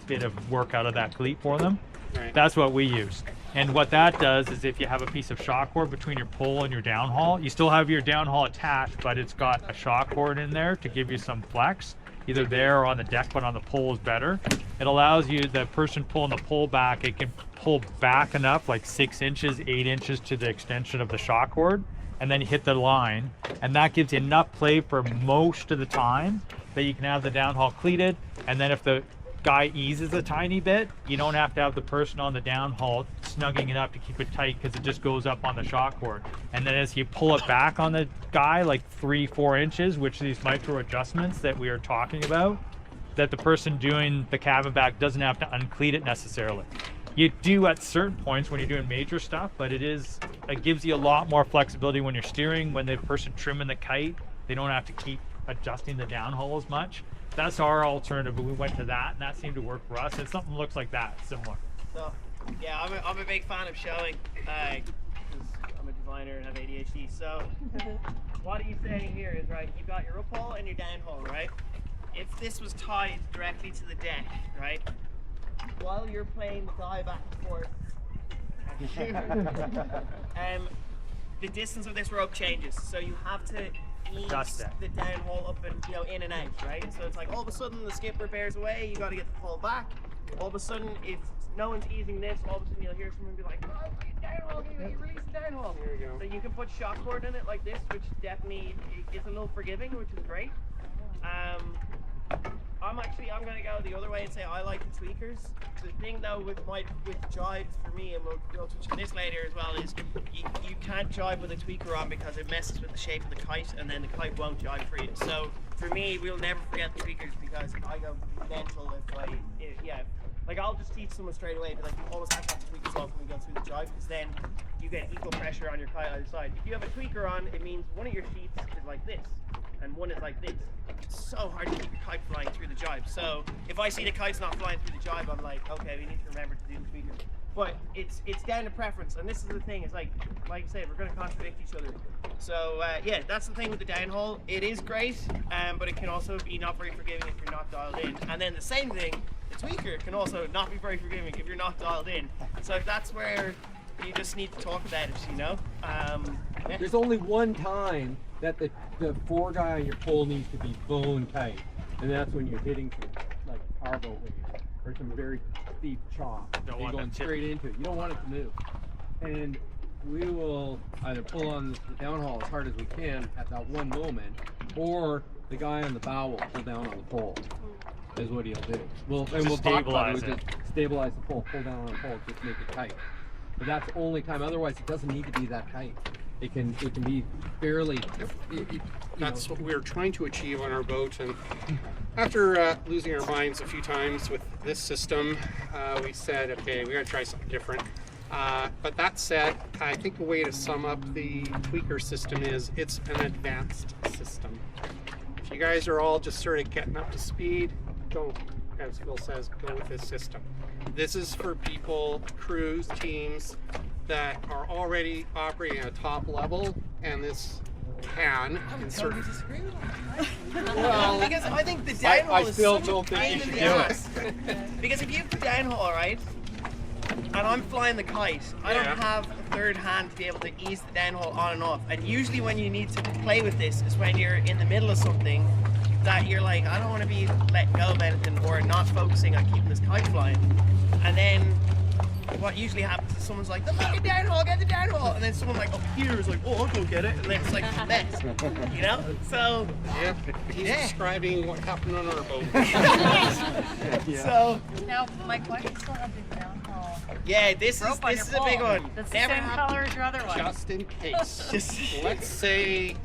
D: bit of work out of that cleat for them.
A: Right.
D: That's what we use. And what that does is if you have a piece of shock cord between your pole and your downhaul, you still have your downhaul attached, but it's got a shock cord in there to give you some flex, either there or on the deck, but on the pole is better. It allows you, the person pulling the pole back, it can pull back enough, like 6 inches, 8 inches to the extension of the shock cord, and then you hit the line. And that gives you enough play for most of the time that you can have the downhaul cleated. And then if the guy eases a tiny bit, you don't have to have the person on the downhaul snugging it up to keep it tight, because it just goes up on the shock cord. And then as you pull it back on the guy, like 3-4 inches, which these micro adjustments that we are talking about, that the person doing the cabin back doesn't have to uncleat it necessarily. You do at certain points when you're doing major stuff, but it gives you a lot more flexibility when you're steering. When the person trimming the kite, they don't have to keep adjusting the downhole as much. That's our alternative, but we went to that, and that seemed to work for us. And something looks like that, similar.
F: So, yeah, I'm a big fan of showing, because I'm a designer and have ADHD. So, what he's saying here is, right, you've got your uphole and your downhole, right? If this was tied directly to the deck, right, while you're playing the guy back and forth, the distance of this rope changes, so you have to ease the downhole up and in and out, right? So it's like all of a sudden the skipper bears away, you got to get the pole back. All of a sudden, if no one's easing this, all of a sudden you'll hear someone be like, "Oh, downhole, you release the downhole."
A: There you go.
F: So you can put shock cord in it like this, which definitely is a little forgiving, which is great. I'm gonna go the other way and say I like the tweakers. The thing though with jibe for me, and we'll touch on this later as well, is you can't jibe with a tweaker on because it messes with the shape of the kite, and then the kite won't jibe for you. So for me, we'll never forget the tweakers, because I go mental if I'll just teach someone straight away, but like you always have to have the tweakers off when we go through the jibe, because then you get equal pressure on your kite either side. If you have a tweaker on, it means one of your sheets is like this, and one is like this. It's so hard to keep your kite flying through the jibe. So if I see the kite's not flying through the jibe, I'm like, okay, we need to remember to do the tweaker. But it's down to preference, and this is the thing. It's like I said, we're going to contradict each other. So yeah, that's the thing with the downhole. It is great, but it can also be not very forgiving if you're not dialed in. And then the same thing, the tweaker can also not be very forgiving if you're not dialed in. So that's where you just need to talk about it, Yeah.
B: There's only one time that the fore guy on your pole needs to be bone tight, and that's when you're hitting some like powerboat waves or some very steep chop. You're going straight into it. You don't want it to move. And we will either pull on the downhaul as hard as we can at that one moment, or the guy on the bow will pull down on the pole. Is what he'll do. We'll talk about it. Just stabilize the pole, pull down on the pole, just make it tight. But that's the only time. Otherwise, it doesn't need to be that tight. It can be fairly.
A: That's what we're trying to achieve on our boat. And after losing our minds a few times with this system, we said, okay, we got to try something different. But that said, I think the way to sum up the tweaker system is it's an advanced system. If you guys are all just sort of getting up to speed, don't, as Phil says, go with this system. This is for people, crews, teams that are already operating at a top level, and this can insert.
F: Well, because I think the downhole is
A: still
F: such
A: don't
F: a
A: think
F: pain
A: you
F: in
A: should
F: the
A: do
F: ass. Because if you have the downhole, right, and I'm flying the kite, I don't have a third hand to be able to ease the downhole on and off. And usually when you need to play with this is when you're in the middle of something that you're like, I don't want to be letting go of anything or not focusing on keeping this kite flying. And then what usually happens is someone's like, the fucking downhole, get the downhole, and then someone like up here is like, oh, I'll go get it, and then it's like a mess, So
A: yeah, he's describing what happened on our boat.
F: So
G: now my question still have the downhole.
F: Yeah, this is a big one.
G: That's the same color as your other one.
A: Just in case. Let's say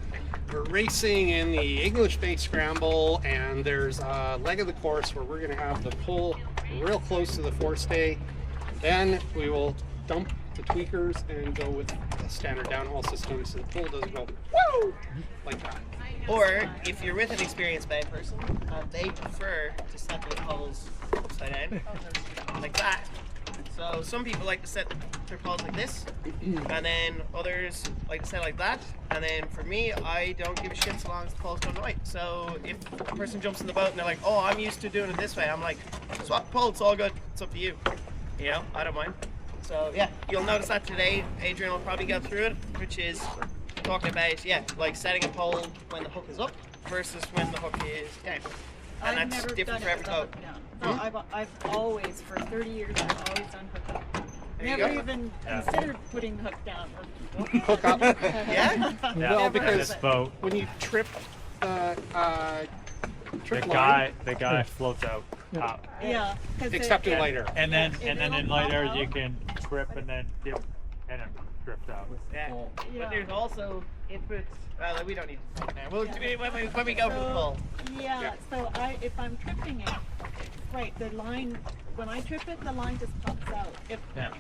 A: we're racing in the English Bay Scramble, and there's a leg of the course where we're going to have the pull real close to the forestay. Then we will dump the tweakers and go with the standard downhaul system, so the pull doesn't go woo like that.
F: Or if you're with an experienced bay person and they prefer to set the poles upside down like that, So some people like to set their poles like this, and then others like to set like that. And then for me, I don't give a shit so long as the pole's done right. So if a person jumps in the boat and they're like, "Oh, I'm used to doing it this way," I'm like, "Swap the pole. It's all good. It's up to you." You know, I don't mind. So yeah, you'll notice that today. Adrian will probably go through it, which is talking about like setting a pole when the hook is up versus when the hook is down. And
E: I've
F: that's
E: never
F: different
E: done
F: for
E: it
F: every
E: with the
F: boat.
E: hook down. So I've always, for 30 years, I've always done hook up.
F: There you
E: Never
F: go.
E: even
D: Yeah.
E: considered putting the hook down.
A: Hook up.
F: Yeah?
A: Well,
E: Never
A: because
E: done it.
D: boat.
A: when you trip
D: The
A: trip
D: guy
A: line,
D: floats out top.
E: Yeah. 'cause
A: except in lighter.
D: And then
E: If
D: in
E: it'll
D: lighter
E: pop
D: you
E: out.
D: can trip and then dip and then drift out.
F: Yeah.
E: Yeah.
F: But there's also inputs. We don't need to talk now. We'll do it when we go for the pole.
E: Yeah,
A: Yeah.
E: so if I'm tripping it, right, the line, when I trip it, the line just pops out. If
D: Yeah.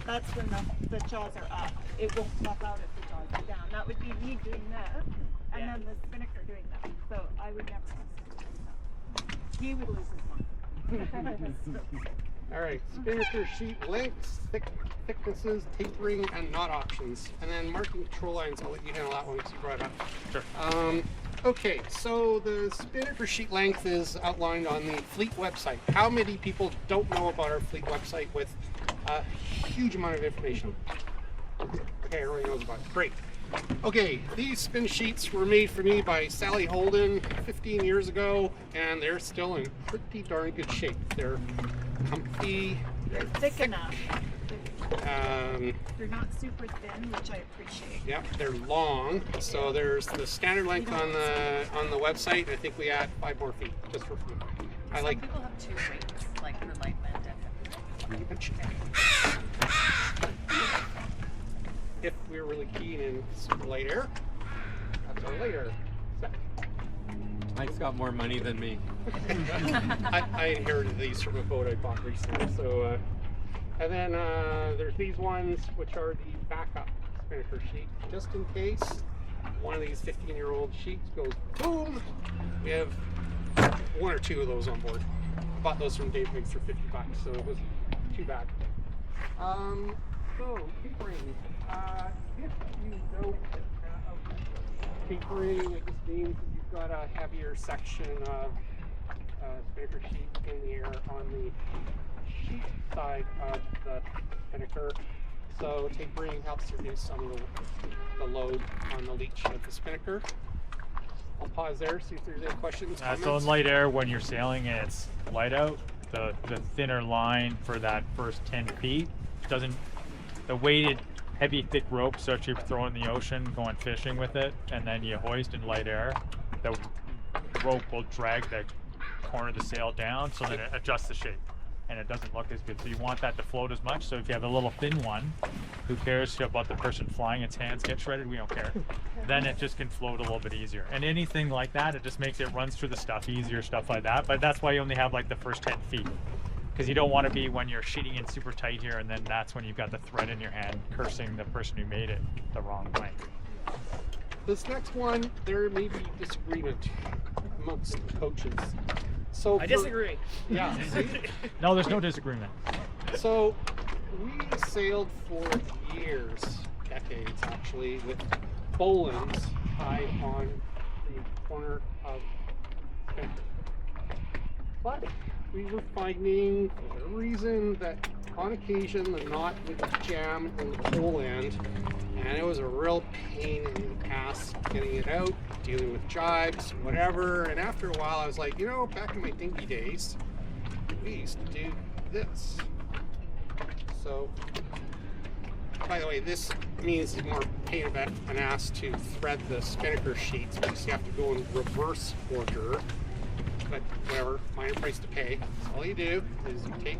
E: that's when the jaws are up. It won't pop out if the jaws are down. That would be me doing that, and
F: Yeah.
E: then the Spinnaker doing that. So I would never do that. He would lose his mind.
A: All right, Spinnaker sheet lengths, thicknesses, tapering, and knot options. And then marking control lines, I'll let you handle that one because you brought it up.
D: Sure.
A: Okay, so the Spinnaker sheet length is outlined on the Fleet website. How many people don't know about our Fleet website with a huge amount of information? Okay, everybody knows about it. Great. Okay, these spin sheets were made for me by Sally Holden 15 years ago, and they're still in pretty darn good shape. They're comfy.
E: They're thick enough. They're not super thin, which I appreciate.
A: Yep, they're long. So there's the standard length on the website. I think we add 5 more feet just for fun. I
G: Some
A: like.
G: people have 2 weights, like for light band and
A: If we're really keen in super light air, that's our light air set.
B: Mike's got more money than me.
A: I inherited these from a boat I bought recently. So, and then there's these ones, which are the backup Spinnaker sheet, just in case one of these 15-year-old sheets goes boom. We have 1 or 2 of those on board. I bought those from Dave Biggs for $50, so it wasn't too bad. So tapering. If you don't have tapering, it just means that you've got a heavier section of Spinnaker sheet in the air on the sheet side of the Spinnaker. So tapering helps reduce some of the load on the leach of the Spinnaker. I'll pause there, see if there's any questions, comments.
D: So in light air, when you're sailing and it's light out, the thinner line for that first 10 feet doesn't, the weighted heavy thick rope, so if you throw in the ocean going fishing with it and then you hoist in light air, the rope will drag the corner of the sail down so that it adjusts the shape and it doesn't look as good. So you want that to float as much. So if you have a little thin one, who cares about the person flying, its hands get shredded, we don't care. Then it just can float a little bit easier. And anything like that, it just makes it runs through the stuff easier, stuff like that. But that's why you only have like the first 10 feet. Because you don't want to be when you're sheeting in super tight here and then that's when you've got the thread in your hand cursing the person who made it the wrong way.
A: This next one, there may be disagreement amongst the coaches. So
F: I disagree.
A: Yeah. See?
D: No, there's no disagreement.
A: So we sailed for years, decades actually, with bowlines tied on the corner of Spinnaker. But we were finding, for whatever reason, that on occasion the knot would jam in the pole end, and it was a real pain in the ass getting it out, dealing with jibes, whatever. And after a while I was like, you know, back in my dinky days, we used to do this. So, by the way, this means it's more pain in an ass to thread the Spinnaker sheets because you have to go in reverse order. But whatever, minor price to pay. All you do is you take,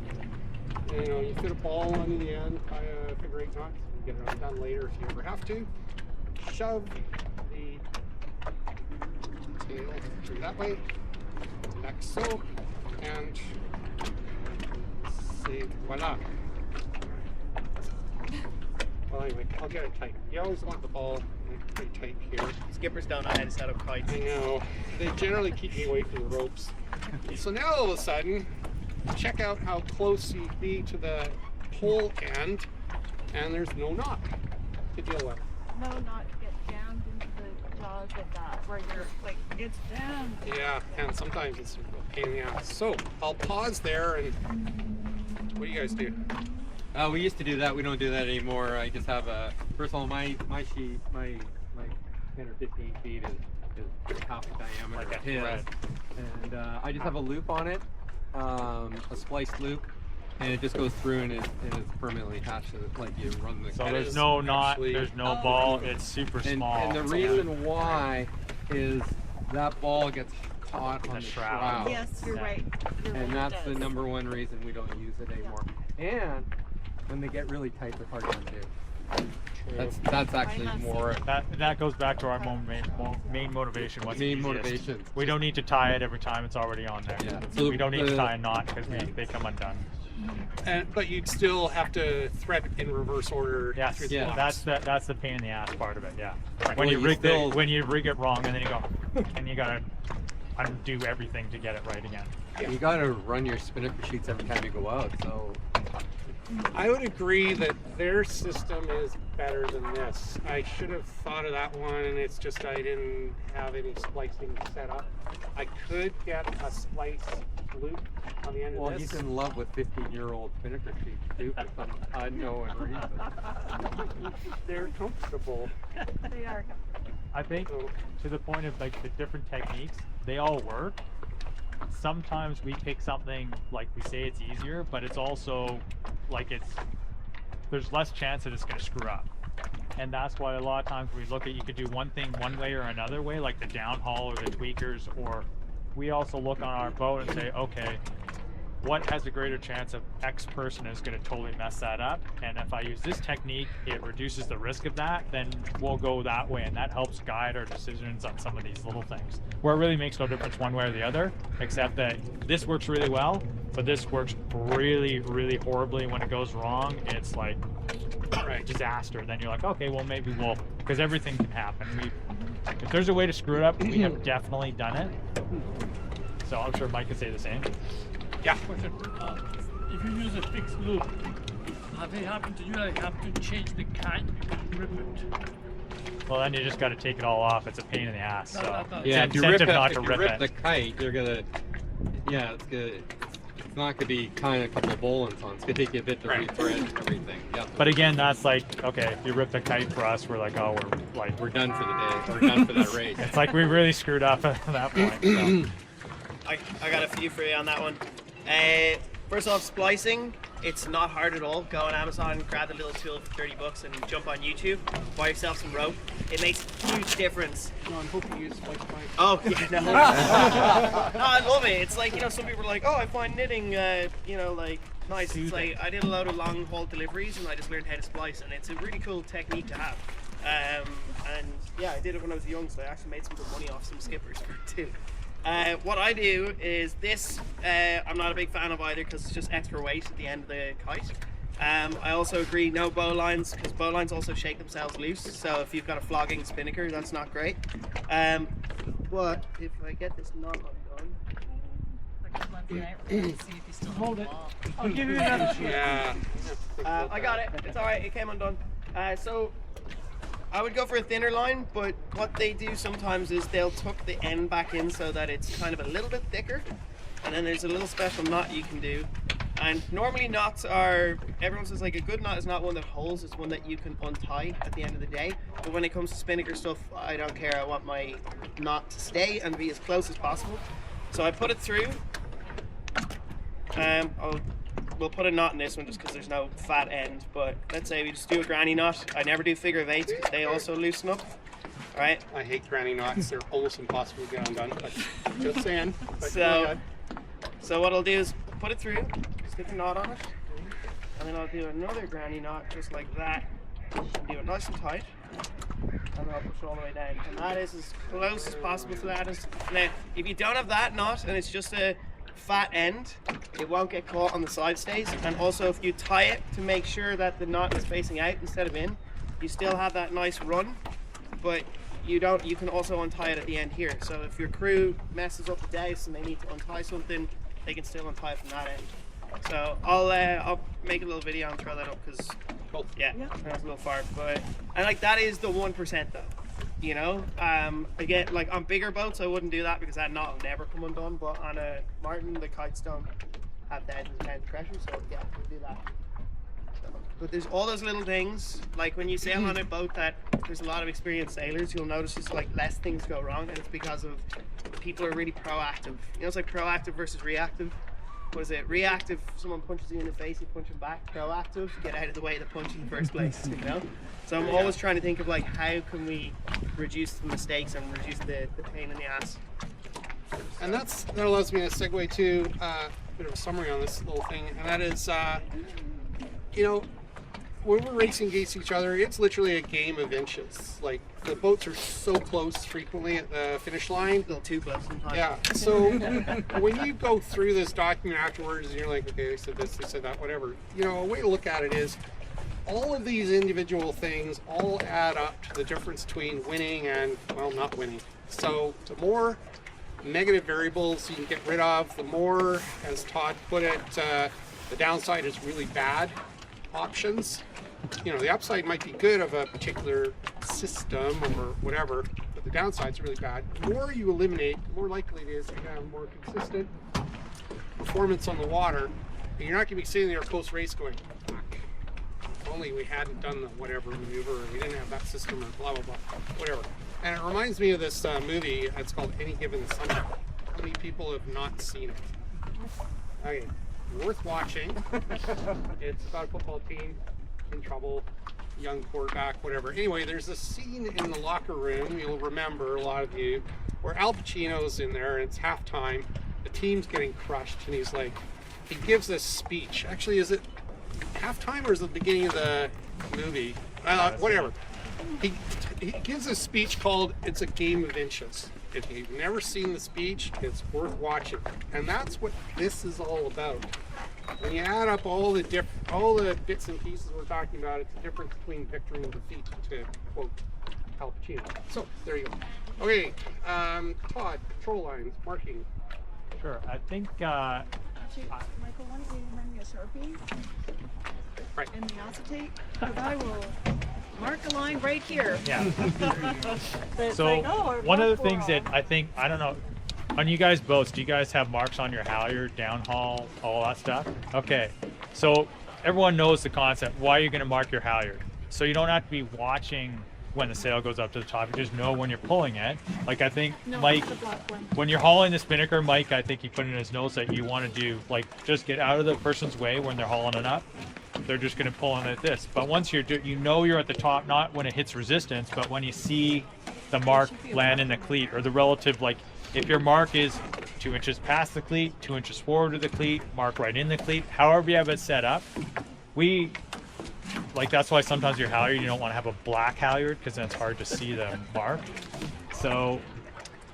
A: you know, you fit a ball on the end, tie a figure 8 knot, you get it undone later if you ever have to. Shove the tail through that way, like so, and see, voila. Well, anyway, I'll get it tight. You always want the ball pretty tight here.
F: Skippers don't know how to set up kites.
A: I know. They generally keep me away from the ropes. So now all of a sudden, check out how close you'd be to the pole end, and there's no knot to deal with.
E: No, not get jammed into the jaws of that, where you're like, it's jammed.
A: Yeah, and sometimes it's a pain in the ass. So I'll pause there, and what do you guys do?
B: We used to do that. We don't do that anymore. I just have a, first of all, my sheet, my 10 or 15 feet is half the diameter
D: Like
B: of
D: a
B: his.
D: thread.
B: And I just have a loop on it, a spliced loop, and it just goes through and it's permanently attached to it, like you run the.
D: So
A: That
D: there's
A: is
D: no knot,
A: actually-
D: there's no ball. It's super small.
B: And the reason why is that ball gets caught on the
D: shroud.
B: shroud.
E: Yes, you're right. You're right,
B: And
E: it
B: that's the
E: does.
B: #1 reason we don't use it anymore. And when they get really tight, they're hard to undo. That's actually more.
D: That goes back to our main motivation. What's
B: Main
D: easiest.
B: motivation.
D: We don't need to tie it every time it's already on there.
B: Yeah.
D: So we don't need to
B: the-
D: tie a knot because they come undone.
A: But you'd still have to thread in reverse order
D: Yes,
A: through the
D: yeah,
A: blocks.
D: that's the pain in the ass part of it. Yeah.
B: Well,
D: When you
B: you
D: rig
B: still-
D: when you rig it wrong, and then you go, and you gotta undo everything to get it right again.
B: You gotta run your Spinnaker sheets every time you go out. So
A: I would agree that their system is better than this. I should have thought of that one, and it's just I didn't have any splicing set up. I could get a splice loop on the end
B: well,
A: of this.
B: he's in love with 15-year-old Spinnaker sheets too, for some unknown reason.
A: They're comfortable.
E: They are.
D: I think to the point of like the different techniques, they all work. Sometimes we pick something like we say it's easier, but it's also like there's less chance that it's going to screw up. And that's why a lot of times we look at, you could do one thing one way or another way, like the downhaul or the tweakers, or we also look on our boat and say, okay, what has a greater chance of X person is going to totally mess that up? And if I use this technique, it reduces the risk of that, then we'll go that way. And that helps guide our decisions on some of these little things. Where it really makes no difference one way or the other, except that this works really well, but this works really, really horribly. When it goes wrong, it's like disaster. Then you're like, okay, well maybe we'll, because everything can happen. If there's a way to screw it up, we have definitely done it. So I'm sure Mike could say the same.
A: Yeah.
H: Question. If you use a fixed loop, have it happened to you that you have to change the kite because you rip it?
D: Well, then you just got to take it all off. It's a pain in the ass.
H: No,
D: So
H: no, no.
B: Yeah,
D: it's
B: if you rip,
D: incentive not
B: if
D: to
B: you
D: rip
B: rip
D: it.
B: the kite, you're gonna. Yeah, it's good. It's not gonna be kind of a couple of bowlings on. It's gonna take you a bit to rethread everything. Yep.
D: But again, that's like, okay, if you rip the kite for us, we're like, oh,
B: we're done for the day. We're done for that race.
D: It's like we really screwed up at that point. So.
F: I got a few for you on that one. First off, splicing, it's not hard at all. Go on Amazon, grab the little tool for 30 bucks and jump on YouTube, buy yourself some rope. It makes a huge difference.
A: No, I'm hoping you splice mine.
F: Oh, yeah, no. No, I love it. It's like, some people are like, oh, I find knitting, like, nice. It's like, I did a load of long haul deliveries and I just learned how to splice, and it's a really cool technique to have. And yeah, I did it when I was young, so I actually made some good money off some skippers for it too. What I do is this, I'm not a big fan of either because it's just extra weight at the end of the kite. I also agree no bow lines, because bow lines also shake themselves loose, so if you've got a flogging spinnaker, that's not great. But if I get this knot undone,
H: Hold it. I'll give you another.
A: Yeah.
F: I got it. It's alright, it came undone. So I would go for a thinner line, but what they do sometimes is they'll tuck the end back in so that it's kind of a little bit thicker, and then there's a little special knot you can do. And normally knots are, everyone says like a good knot is not one that holds, it's one that you can untie at the end of the day. But when it comes to Spinnaker stuff, I don't care. I want my knot to stay and be as close as possible. So I put it through. We'll put a knot in this one just because there's no fat end, but let's say we just do a granny knot. I never do figure of eights because they also loosen up. All right.
A: I hate granny knots. They're almost impossible to get undone, but just saying. But go
F: So,
A: ahead.
F: so what I'll do is put it through, stick a knot on it, and then I'll do another granny knot just like that, and do it nice and tight, and then I'll push it all the way down. And that is as close as possible to that. Now, if you don't have that knot and it's just a fat end, it won't get caught on the side stays. And also, if you tie it to make sure that the knot is facing out instead of in, you still have that nice run, but you can also untie it at the end here. So if your crew messes up the dowse and they need to untie something, they can still untie it from that end. So I'll make a little video and throw that up because yeah, that's a little far. But and like that is the 1% though. You know, I get like on bigger boats I wouldn't do that because that knot will never come undone. But on a Martin, the kites don't have thousands of pounds of pressure, so yeah, we'll do that. So, but there's all those little things, like when you sail on a boat that there's a lot of experienced sailors, you'll notice just like less things go wrong, and it's because of people are really proactive. You know, it's like proactive versus reactive. What is it? Reactive, someone punches you in the face, you punch them back. Proactive, get out of the way of the punch in the first place, you know? So I'm always trying to think of like, how can we reduce the mistakes and reduce the pain in the ass?
A: And that allows me to segue to a bit of a summary on this little thing, and that is, you know, when we're racing against each other, it's literally a game of inches. Like, the boats are so close frequently at the finish line.
F: A little too close sometimes.
A: Yeah, so when you go through this document afterwards and you're like, okay, they said this, they said that, whatever, you know, a way to look at it is all of these individual things all add up to the difference between winning and, well, not winning. So the more negative variables you can get rid of, the more, as Todd put it, the downside is really bad options. You know, the upside might be good of a particular system or whatever, but the downside's really bad. The more you eliminate, the more likely it is to have more consistent performance on the water, and you're not going to be sitting there post race going, fuck, if only we hadn't done the whatever maneuver, or we didn't have that system, or blah blah blah, whatever. And it reminds me of this movie. It's called Any Given Sunday. How many people have not seen it? Okay, worth watching. It's about a football team in trouble, young quarterback, whatever. Anyway, there's a scene in the locker room, you'll remember, a lot of you, where Al Pacino's in there and it's halftime. The team's getting crushed, and he's like, he gives this speech. Actually, is it halftime or is it the beginning of the movie? Whatever. He gives a speech called "It's a Game of Inches." If you've never seen the speech, it's worth watching, and that's what this is all about. When you add up all the bits and pieces we're talking about, it's the difference between victory and defeat, to quote Al Pacino. So there you go. Okay, Todd, control lines, marking.
D: Sure. I think.
E: Actually, Michael, why don't you remind me of Sharpie?
A: Right.
E: And the acetate, because I will mark a line right here.
D: Yeah.
E: That's
D: So
E: like, oh,
D: one of the
E: mark
D: things
E: for
D: that I think, I don't know, on you guys' boats, do you guys have marks on your halyard, downhaul, all that stuff? Okay. So everyone knows the concept. Why are you going to mark your halyard? So you don't have to be watching when the sail goes up to the top. You just know when you're pulling it. Like I think
E: No,
D: Mike,
E: the black one.
D: when you're hauling the Spinnaker, Mike, I think he put in his notes that you want to do, like, just get out of the person's way when they're hauling it up. They're just going to pull on it this. But once you're, you know you're at the top, not when it hits resistance, but when you see the mark land in the cleat, or the relative, like, if your mark is 2 inches past the cleat, 2 inches forward of the cleat, mark right in the cleat, however you have it set up, like, that's why sometimes your halyard, you don't want to have a black halyard because then it's hard to see the mark. So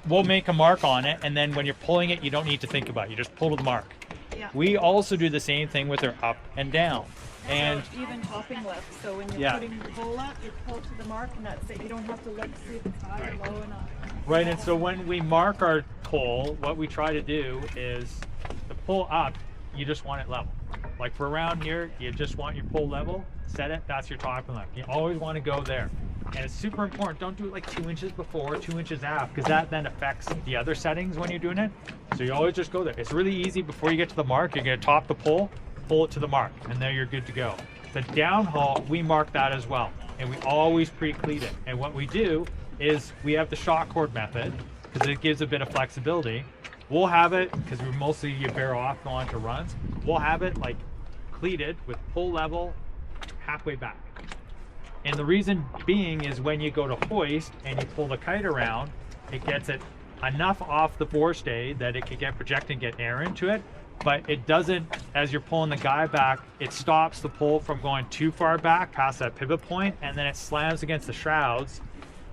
D: we'll make a mark on it, and then when you're pulling it, you don't need to think about it. You just pull to the mark.
E: Yeah.
D: We also do the same thing with our up and down. And
E: so even topping left. So when you're
D: Yeah.
E: putting the pole up, you pull to the mark, and that's it. You don't have to look see if it's high or low or not.
D: right, and so when we mark our pole, what we try to do is the pull up, you just want it level. Like for around here, you just want your pull level, set it, that's your topping left. You always want to go there. And it's super important, don't do it like 2 inches before, 2 inches aft, because that then affects the other settings when you're doing it. So you always just go there. It's really easy. Before you get to the mark, you're going to top the pole, pull it to the mark, and there you're good to go. The downhaul, we mark that as well, and we always pre-cleat it. And what we do is we have the shock cord method, because it gives a bit of flexibility. We'll have it, because we're mostly you bear off, go on to runs, we'll have it like cleated with pull level halfway back. And the reason being is when you go to hoist and you pull the kite around, it gets it enough off the forestay that it can get projected and get air into it, but it doesn't, as you're pulling the guy back, it stops the pull from going too far back past that pivot point, and then it slams against the shrouds,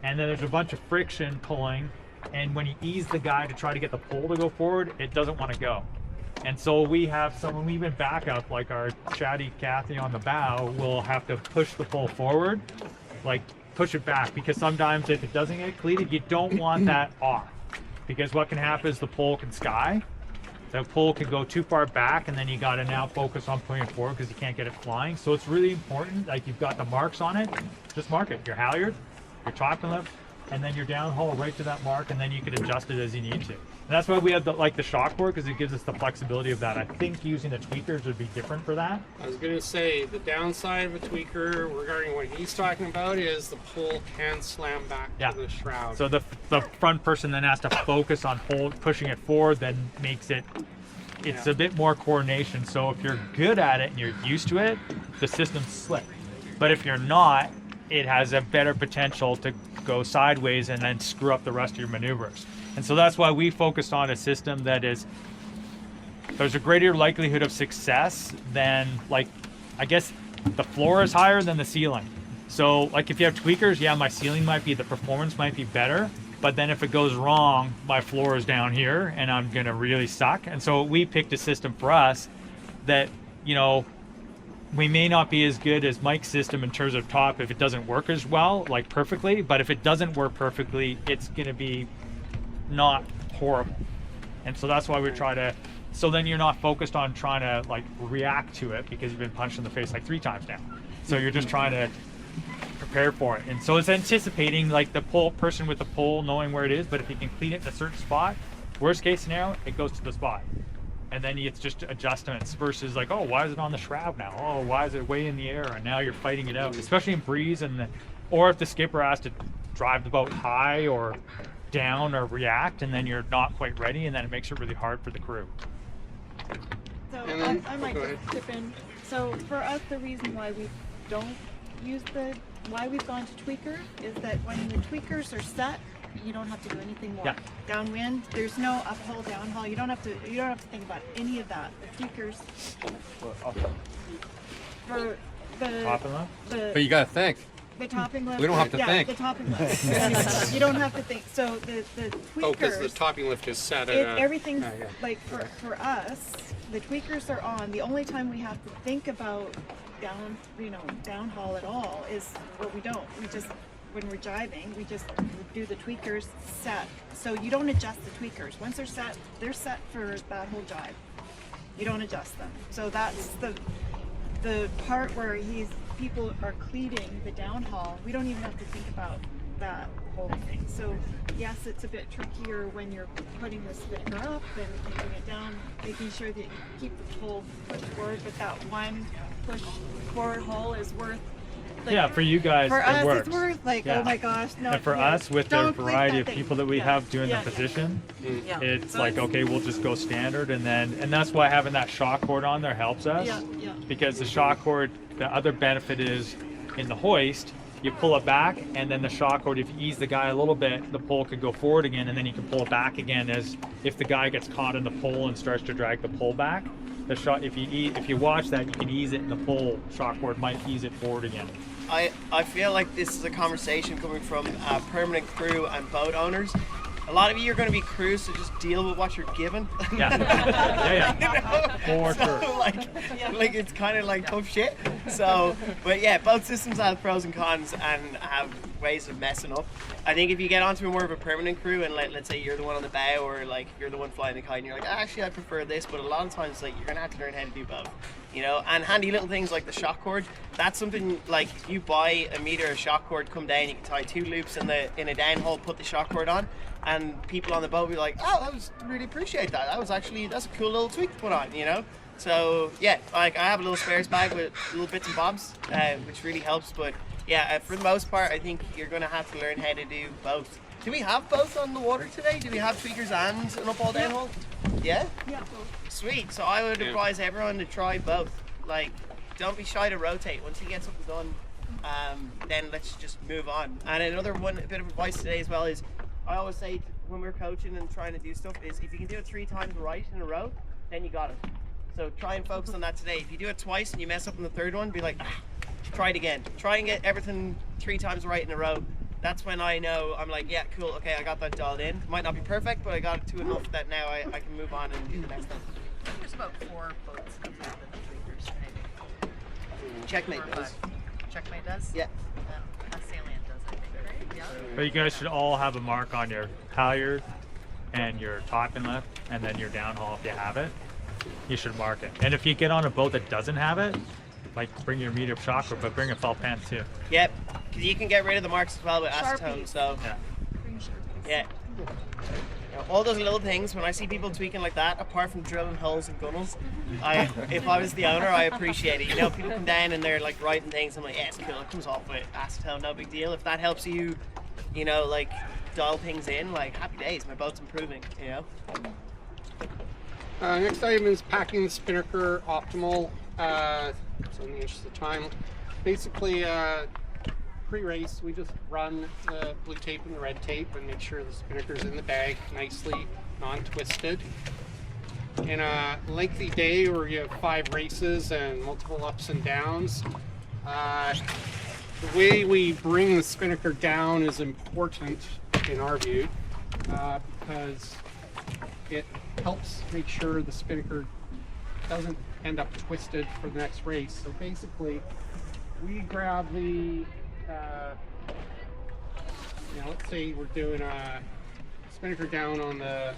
D: and then there's a bunch of friction pulling, and when you ease the guy to try to get the pole to go forward, it doesn't want to go. And so we have someone, we even back up, like our chatty Kathy on the bow will have to push the pole forward, like push it back, because sometimes if it doesn't get cleated, you don't want that off, because what can happen is the pole can sky, the pole could go too far back, and then you got to now focus on putting it forward because you can't get it flying. So it's really important, like you've got the marks on it, just mark it. Your halyard, your top and left, and then your downhaul right to that mark, and then you can adjust it as you need to. And that's why we have the shock board, because it gives us the flexibility of that. I think using the tweakers would be different for that.
A: I was going to say the downside of a tweaker regarding what he's talking about is the pole can slam back to the shroud.
D: So the front person then has to focus on pushing it forward, then makes it, it's a bit more coordination. So if you're good at it and you're used to it, the system's slick. But if you're not, it has a better potential to go sideways and then screw up the rest of your maneuvers. And so that's why we focused on a system that is, there's a greater likelihood of success than, like, I guess the floor is higher than the ceiling. So like if you have tweakers, yeah, my ceiling might be, the performance might be better, but then if it goes wrong, my floor is down here and I'm gonna really suck. And so we picked a system for us that, you know, we may not be as good as Mike's system in terms of top if it doesn't work as well, like perfectly, but if it doesn't work perfectly, it's gonna be not horrible. And so that's why we try to, so then you're not focused on trying to like react to it because you've been punched in the face like 3 times now. So you're just trying to prepare for it. And so it's anticipating like the person with the pole knowing where it is, but if you can clean it in a certain spot, worst case scenario, it goes to the spot. And then it's just adjustments versus like, oh, why is it on the shroud now? Oh, why is it way in the air? And now you're fighting it out, especially in breeze or if the skipper has to drive the boat high or down or react, and then you're not quite ready, and then it makes it really hard for the crew.
E: So I might just chip in. So for us, the reason why we don't use why we've gone to tweakers is that when the tweakers are set, you don't have to do anything more. Downwind, there's no uphill, downhaul. You don't have to think about any of that. The tweakers for the
B: top and left. But you gotta think.
E: The topping lift.
B: We don't have to think.
E: The topping lift. You don't have to think. So the tweakers.
A: Oh, because the topping lift is set at
E: everything's like for us, the tweakers are on. The only time we have to think about downhaul at all is, well, we don't. We just, when we're jiving, we just do the tweakers set. So you don't adjust the tweakers. Once they're set for that whole jive. You don't adjust them. So that's the part where people are cleating the downhaul. We don't even have to think about that whole thing. So yes, it's a bit trickier when you're putting the spinnaker up and taking it down, making sure that you keep the pole pushed forward, but that one push forward hole is worth, like,
D: for you guys,
E: for us
D: works.
E: It's worth like, oh my gosh, no.
D: And for us, with the variety of people that we have doing the position, it's so like, okay, we'll just go standard, and that's why having that shock cord on there helps us. Because the shock cord, the other benefit is in the hoist, you pull it back, and then the shock cord, if you ease the guy a little bit, the pole could go forward again, and then you can pull it back again as if the guy gets caught in the pole and starts to drag the pole back. The shot, if you watch that, you can ease it, and the pole shock cord might ease it forward again.
F: I feel like this is a conversation coming from permanent crew and boat owners. A lot of you are going to be crews, so just deal with what you're given.
D: For sure.
F: Like it's kind of like tough shit. So, but yeah, both systems have pros and cons and have ways of messing up. I think if you get onto more of a permanent crew and let's say you're the one on the bow, or like you're the one flying the kite, and you're like, actually I prefer this, but a lot of times like you're gonna have to learn how to do both. You know, and handy little things like the shock cord. That's something like you buy a meter of shock cord, come down, you can tie 2 loops in a downhole, put the shock cord on, and people on the boat will be like, oh, that was really appreciate that. That's a cool little tweak to put on, you know. So yeah, like I have a little spares bag with little bits and bobs, which really helps. But yeah, for the most part, I think you're gonna have to learn how to do both. Do we have both on the water today? Do we have tweakers and an up all downhole? Yeah?
E: Yeah.
F: Sweet. So I would advise everyone to try both. Like, don't be shy to rotate. Once you get something done, then let's just move on. And another bit of advice today as well is, I always say when we're coaching and trying to do stuff is, if you can do it 3 times right in a row, then you got it. So try and focus on that today. If you do it twice and you mess up on the 3rd one, be like, try it again. Try and get everything 3 times right in a row. That's when I know, I'm like, yeah, cool, okay, I got that dialed in. Might not be perfect, but I got it to enough that now I can move on and do the next one.
G: There's about 4 boats that have the tweakers, maybe.
F: Checkmate does.
G: Checkmate does?
F: Yeah.
G: Salient does, I think, right? Yeah.
D: But you guys should all have a mark on your halyard and your top and left. and then your downhaul if you have it, you should mark it. And if you get on a boat that doesn't have it, like bring your medium shocker, but bring a felt pen too.
F: Yep, because you can get rid of the marks as well with acetone. So yeah. All those little things, when I see people tweaking like that, apart from drilling holes and gunnels, if I was the owner, I appreciate it. You know, people come down and they're like writing things, I'm like, yeah, it's cool, it comes off with acetone, no big deal. If that helps you, you know, like dial things in, like happy days, my boat's improving, you know.
A: Next item is packing the Spinnaker optimal. So in the interest of time, basically pre-race we just run the blue tape and the red tape and make sure the Spinnaker's in the bag nicely, non-twisted. In a lengthy day where you have 5 races and multiple ups and downs, the way we bring the Spinnaker down is important in our view, because it helps make sure the Spinnaker doesn't end up twisted for the next race. So basically, we grab the, let's say we're doing a Spinnaker down on the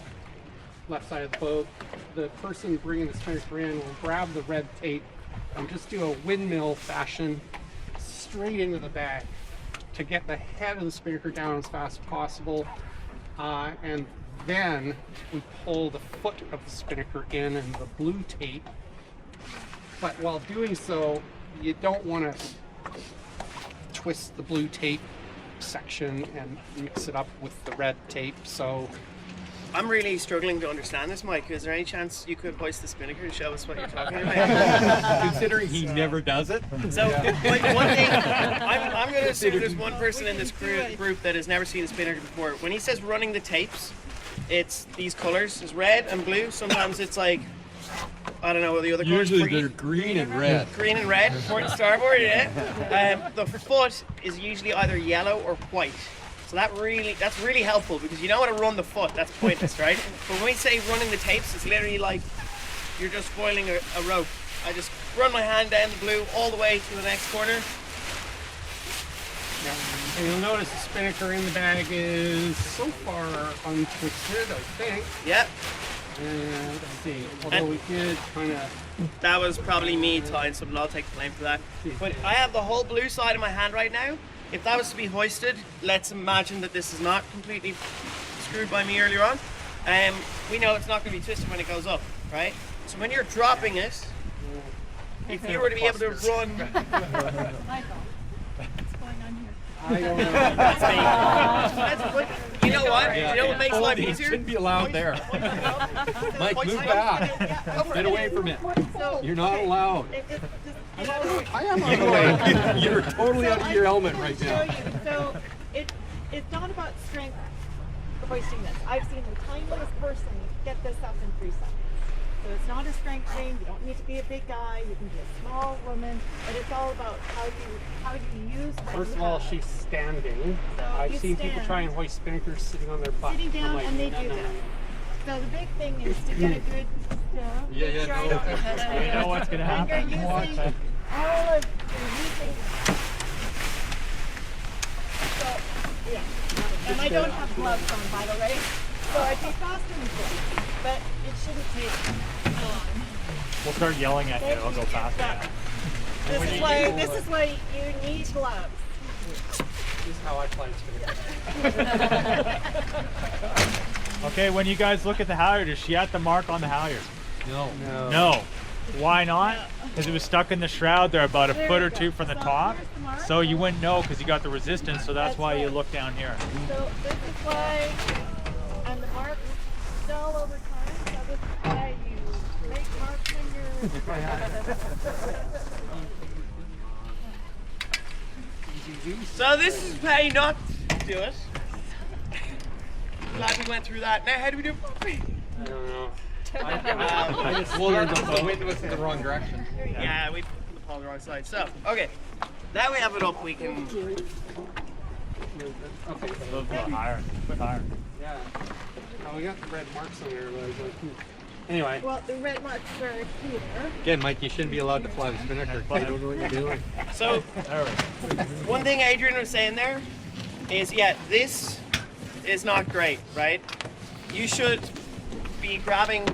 A: left side of the boat. The person bringing the Spinnaker in will grab the red tape and just do a windmill fashion straight into the bag to get the head of the Spinnaker down as fast as possible. And then we pull the foot of the Spinnaker in and the blue tape. But while doing so, you don't want to twist the blue tape section and mix it up with the red tape. So
F: I'm really struggling to understand this, Mike. Is there any chance you could hoist the Spinnaker and show us what you're talking about?
B: Considering he never does it.
F: So one thing, I'm going to assume there's one person in this group that has never seen a Spinnaker before. When he says running the tapes, it's these colors. It's red and blue. Sometimes it's like, I don't know what the other colors.
B: Usually they're green and red.
F: Green and red, port and starboard, yeah. The foot is usually either yellow or white. So that's really helpful because you don't want to run the foot, that's pointless, right? But when we say running the tapes, it's literally like you're just foiling a rope. I just run my hand down the blue all the way to the next corner.
A: And you'll notice the Spinnaker in the bag is so far untwisted, I think.
F: Yep.
A: And let's see, although we did kind of...
F: That was probably me tying something, I'll take the blame for that. But I have the whole blue side of my hand right now. If that was to be hoisted, let's imagine that this is not completely screwed by me earlier on. We know it's not going to be twisted when it goes up, right? So when you're dropping it, if you were to be able to run...
A: I don't know.
F: You know what? You know what makes life
B: It
F: easier?
B: shouldn't be allowed there. Mike, move back. Get away from it. You're not allowed.
A: I am on the
B: You're totally out of your element right now.
E: So it's not about strength hoisting this. I've seen the tiniest person get this up in 3 seconds. So it's not a strength thing. You don't need to be a big guy. You can be a small woman, but it's all about how you use.
A: First of all, she's standing.
E: So
A: I've
E: you
A: seen people
E: stand.
A: try and hoist Spinnakers sitting on their butt.
E: Sitting down,
A: I'm like,
E: and they
A: no,
E: do
A: no,
E: that.
A: no.
E: So the big thing is to get a good.
D: We know what's going to happen.
E: You're using all of you're using. So yeah, and I don't have gloves on, by the way. So I'd be faster than this, but it shouldn't take long.
D: We'll start yelling at you. I'll go faster.
E: This is why you need gloves.
A: This is how I play Spinnaker.
D: Okay, when you guys look at the halyard, is she at the mark on the halyard? No. Why not? Because it was stuck in the shroud there about a foot or two from the top. So you wouldn't know because you got the resistance, so that's why you look down here.
E: So this is why, and the marks dull over time, so this is why you make marks when you're...
F: So this is how you not do it. Glad we went through that. Now how do we do it?
A: I don't know.
B: I just swore the wind was in the wrong direction.
F: Yeah, we put the pole on the wrong side. So, okay. Now we have it up, we can...
A: Okay.
D: A little bit higher. A bit higher.
A: Yeah. Oh, we got the red marks on there, but I was like, Anyway.
E: Well, the red marks are here.
B: Again, Mike, you shouldn't be allowed to fly the Spinnaker. I don't know what you're doing.
F: So, one thing Adrian was saying there is, yeah, this is not great, right? You should be grabbing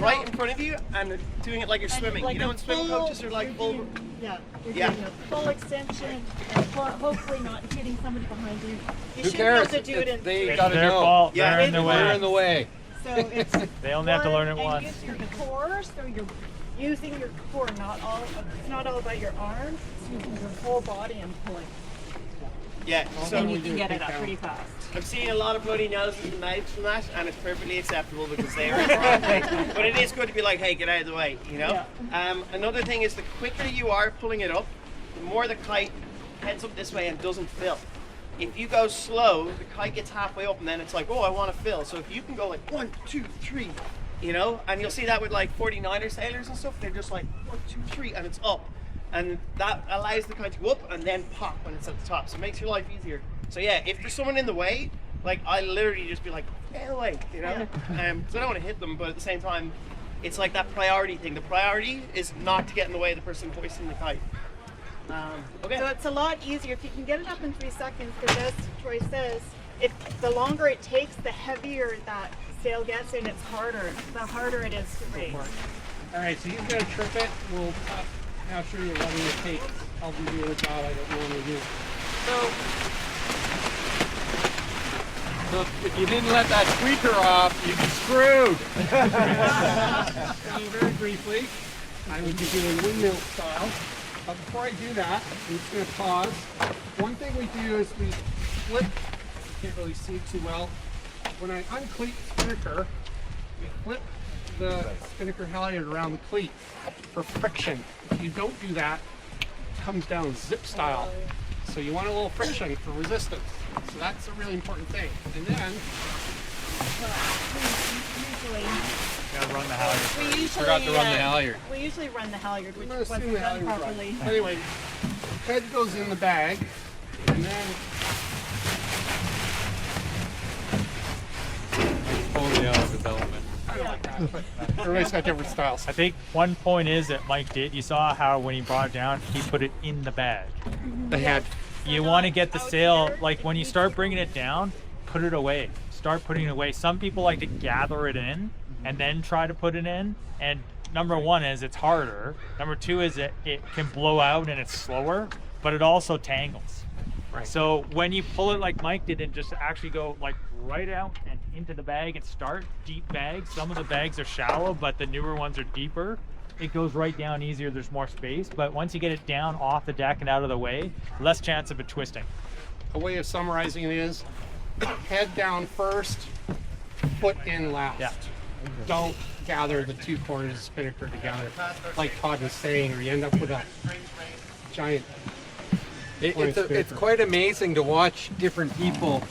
F: right in front of you and doing it like you're swimming.
E: Like
F: you know,
E: a
F: when swim
E: full-
F: coaches are like
E: you're
F: full.
E: doing- Yeah, you're
F: Yeah.
E: doing a full extension and hopefully not hitting somebody behind you. You
B: Who
E: should
B: cares?
E: be able to do it in
B: They
E: three.
B: gotta
D: Their
B: know.
D: fault.
F: Yeah,
D: They're in the
B: They're
D: way.
B: in the way.
E: So it's
D: They only have to learn it
E: and
D: once.
E: use your core, so you're using your core, it's not all about your arms, it's using your whole body and pulling.
F: Yeah. So
E: And you can get it up pretty fast.
F: I've seen a lot of bloody noses and mouths from that, and it's perfectly acceptable because they are in the wrong place. But it is good to be like, hey, get out of the way, you know? Another thing is the quicker you are pulling it up, the more the kite heads up this way and doesn't fill. If you go slow, the kite gets halfway up and then it's like, oh, I want to fill. So if you can go like 1, 2, 3, you know, and you'll see that with like 49er sailors and stuff, they're just like 1, 2, 3, and it's up. And that allows the kite to go up and then pop when it's at the top. So it makes your life easier. So yeah, if there's someone in the way, like I literally just be like, get away, you know? Because I don't want to hit them, but at the same time, it's like that priority thing. The priority is not to get in the way of the person hoisting the kite. Okay.
E: So it's a lot easier if you can get it up in 3 seconds, because as Troy says, if the longer it takes, the heavier that sail gets and it's harder. The harder it is to raise.
A: All right, so you're gonna trip it. We'll now show you letting the tape. I'll do the job I don't want to do.
B: So if you didn't let that tweaker off, you'd be screwed.
A: So very briefly, I would be doing windmill style. But before I do that, I'm just going to pause. One thing we do is we flip. You can't really see too well. When I uncleat Spinnaker, we flip the Spinnaker halyard around the cleat for friction. If you don't do that, it comes down zip style. So you want a little friction for resistance. So that's a really important thing. And then
D: Gotta run the halyard.
E: We usually
B: Forgot to run the halyard.
E: We usually run the halyard, which
A: I'm gonna
E: wasn't
A: assume the
E: done
A: halyard's
E: properly.
A: right. Anyway, head goes in the bag, and then
B: Totally out of development.
A: I don't like that, but everybody's got different styles.
D: I think one point is that Mike did. You saw how when he brought it down, he put it in the bag.
A: The head.
D: You want to get the sail, like when you start bringing it down, put it away. Start putting it away. Some people like to gather it in and then try to put it in. And number one is it's harder. Number two is it can blow out and it's slower, but it also tangles.
A: Right.
D: So when you pull it like Mike did and just actually go like right out and into the bag and start deep bags. Some of the bags are shallow, but the newer ones are deeper. It goes right down easier, there's more space. But once you get it down off the deck and out of the way, less chance of it twisting.
A: A way of summarizing it is head down first, foot in last.
D: Yeah.
A: Don't gather the two corners of the Spinnaker together, like Todd was saying, or you end up with a giant.
B: It's quite amazing to watch different people.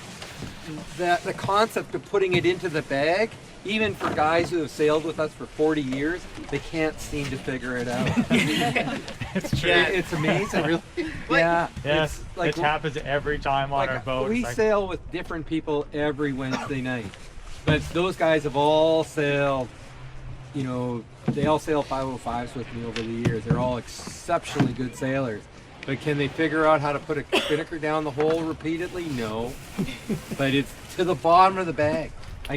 B: The concept of putting it into the bag, even for guys who have sailed with us for 40 years, they can't seem to figure it out.
D: It's true.
B: It's amazing, really. Yeah.
D: Yes,
B: It's like,
D: it happens every time on our boat.
B: we
D: It's like,
B: sail with different people every Wednesday night, but those guys have all sailed. You know, they all sail 505s with me over the years. They're all exceptionally good sailors. But can they figure out how to put a Spinnaker down the hole repeatedly? No. But it's to the bottom of the bag.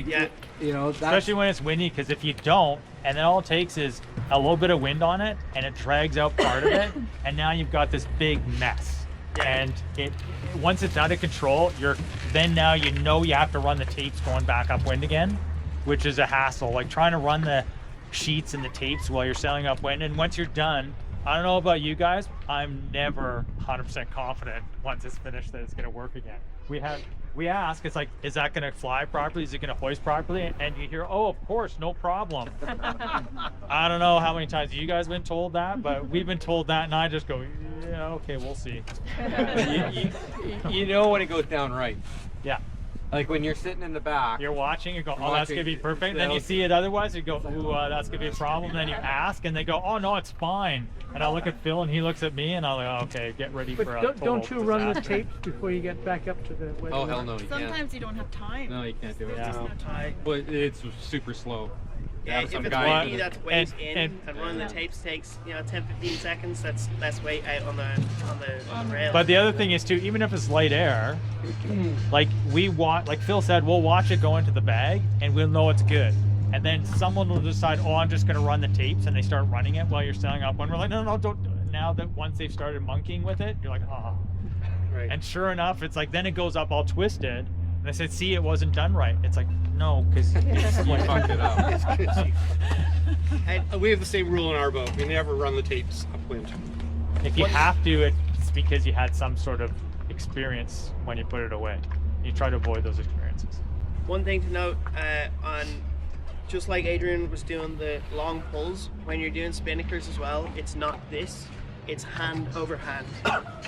F: Yeah.
B: You know, that's,
D: especially when it's windy, because if you don't, and then all it takes is a little bit of wind on it, and it drags out part of it, and now you've got this big mess. And it once it's out of control, now you know you have to run the tapes going back upwind again, which is a hassle. Like trying to run the sheets and the tapes while you're sailing upwind, and once you're done, I don't know about you guys, I'm never 100% confident once it's finished that it's going to work again. We ask, it's like, is that going to fly properly? Is it going to hoist properly? And you hear, oh, of course, no problem. I don't know how many times you guys been told that, but we've been told that, and I just go, yeah, okay, we'll see.
B: you know when it goes down right.
D: Yeah.
B: Like when you're sitting in the back.
D: You're watching, you go, oh, that's going to be perfect. Then you see it otherwise, you go, ooh, that's going to be a problem. Then you ask, and they go, oh, no, it's fine. And I look at Phil, and he looks at me, and I'm like, oh, okay, get ready for a
H: But
D: total
H: don't you run the
D: disaster.
H: tapes before you get back up to the weather?
B: Oh, hell no, you can't.
E: Sometimes you don't have time.
B: No, you can't do it.
E: There's just no time.
B: But it's super slow.
F: Yeah,
B: Have
F: if
B: some
F: it's
B: guy
F: windy,
B: in
F: that's
B: it.
F: ways
D: And-
F: in, and running the tapes takes 10-15 seconds. That's less weight out on the rail.
D: But the other thing is too, even if it's light air, like Phil said, we'll watch it go into the bag and we'll know it's good. and then someone will decide, oh, I'm just going to run the tapes, and they start running it while you're sailing up. When we're like, no, don't. Now that once they've started monkeying with it, you're like, oh.
A: Right.
D: And sure enough, it's like then it goes up all twisted. And I said, see, it wasn't done right. It's like, no, because
B: You fucked it up.
A: It's 'cause we have the same rule in our boat. We never run the tapes upwind.
D: if you have to, it's because you had some sort of experience when you put it away. You try to avoid those experiences.
F: One thing to note on, just like Adrian was doing the long pulls, when you're doing spinnakers as well, it's not this, it's hand over hand,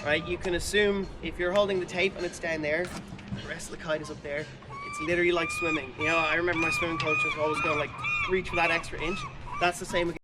F: right? You can assume if you're holding the tape and it's down there, the rest of the kite is up there. It's literally like swimming. You know, I remember my swimming coach was always going like, reach for that extra inch. That's the same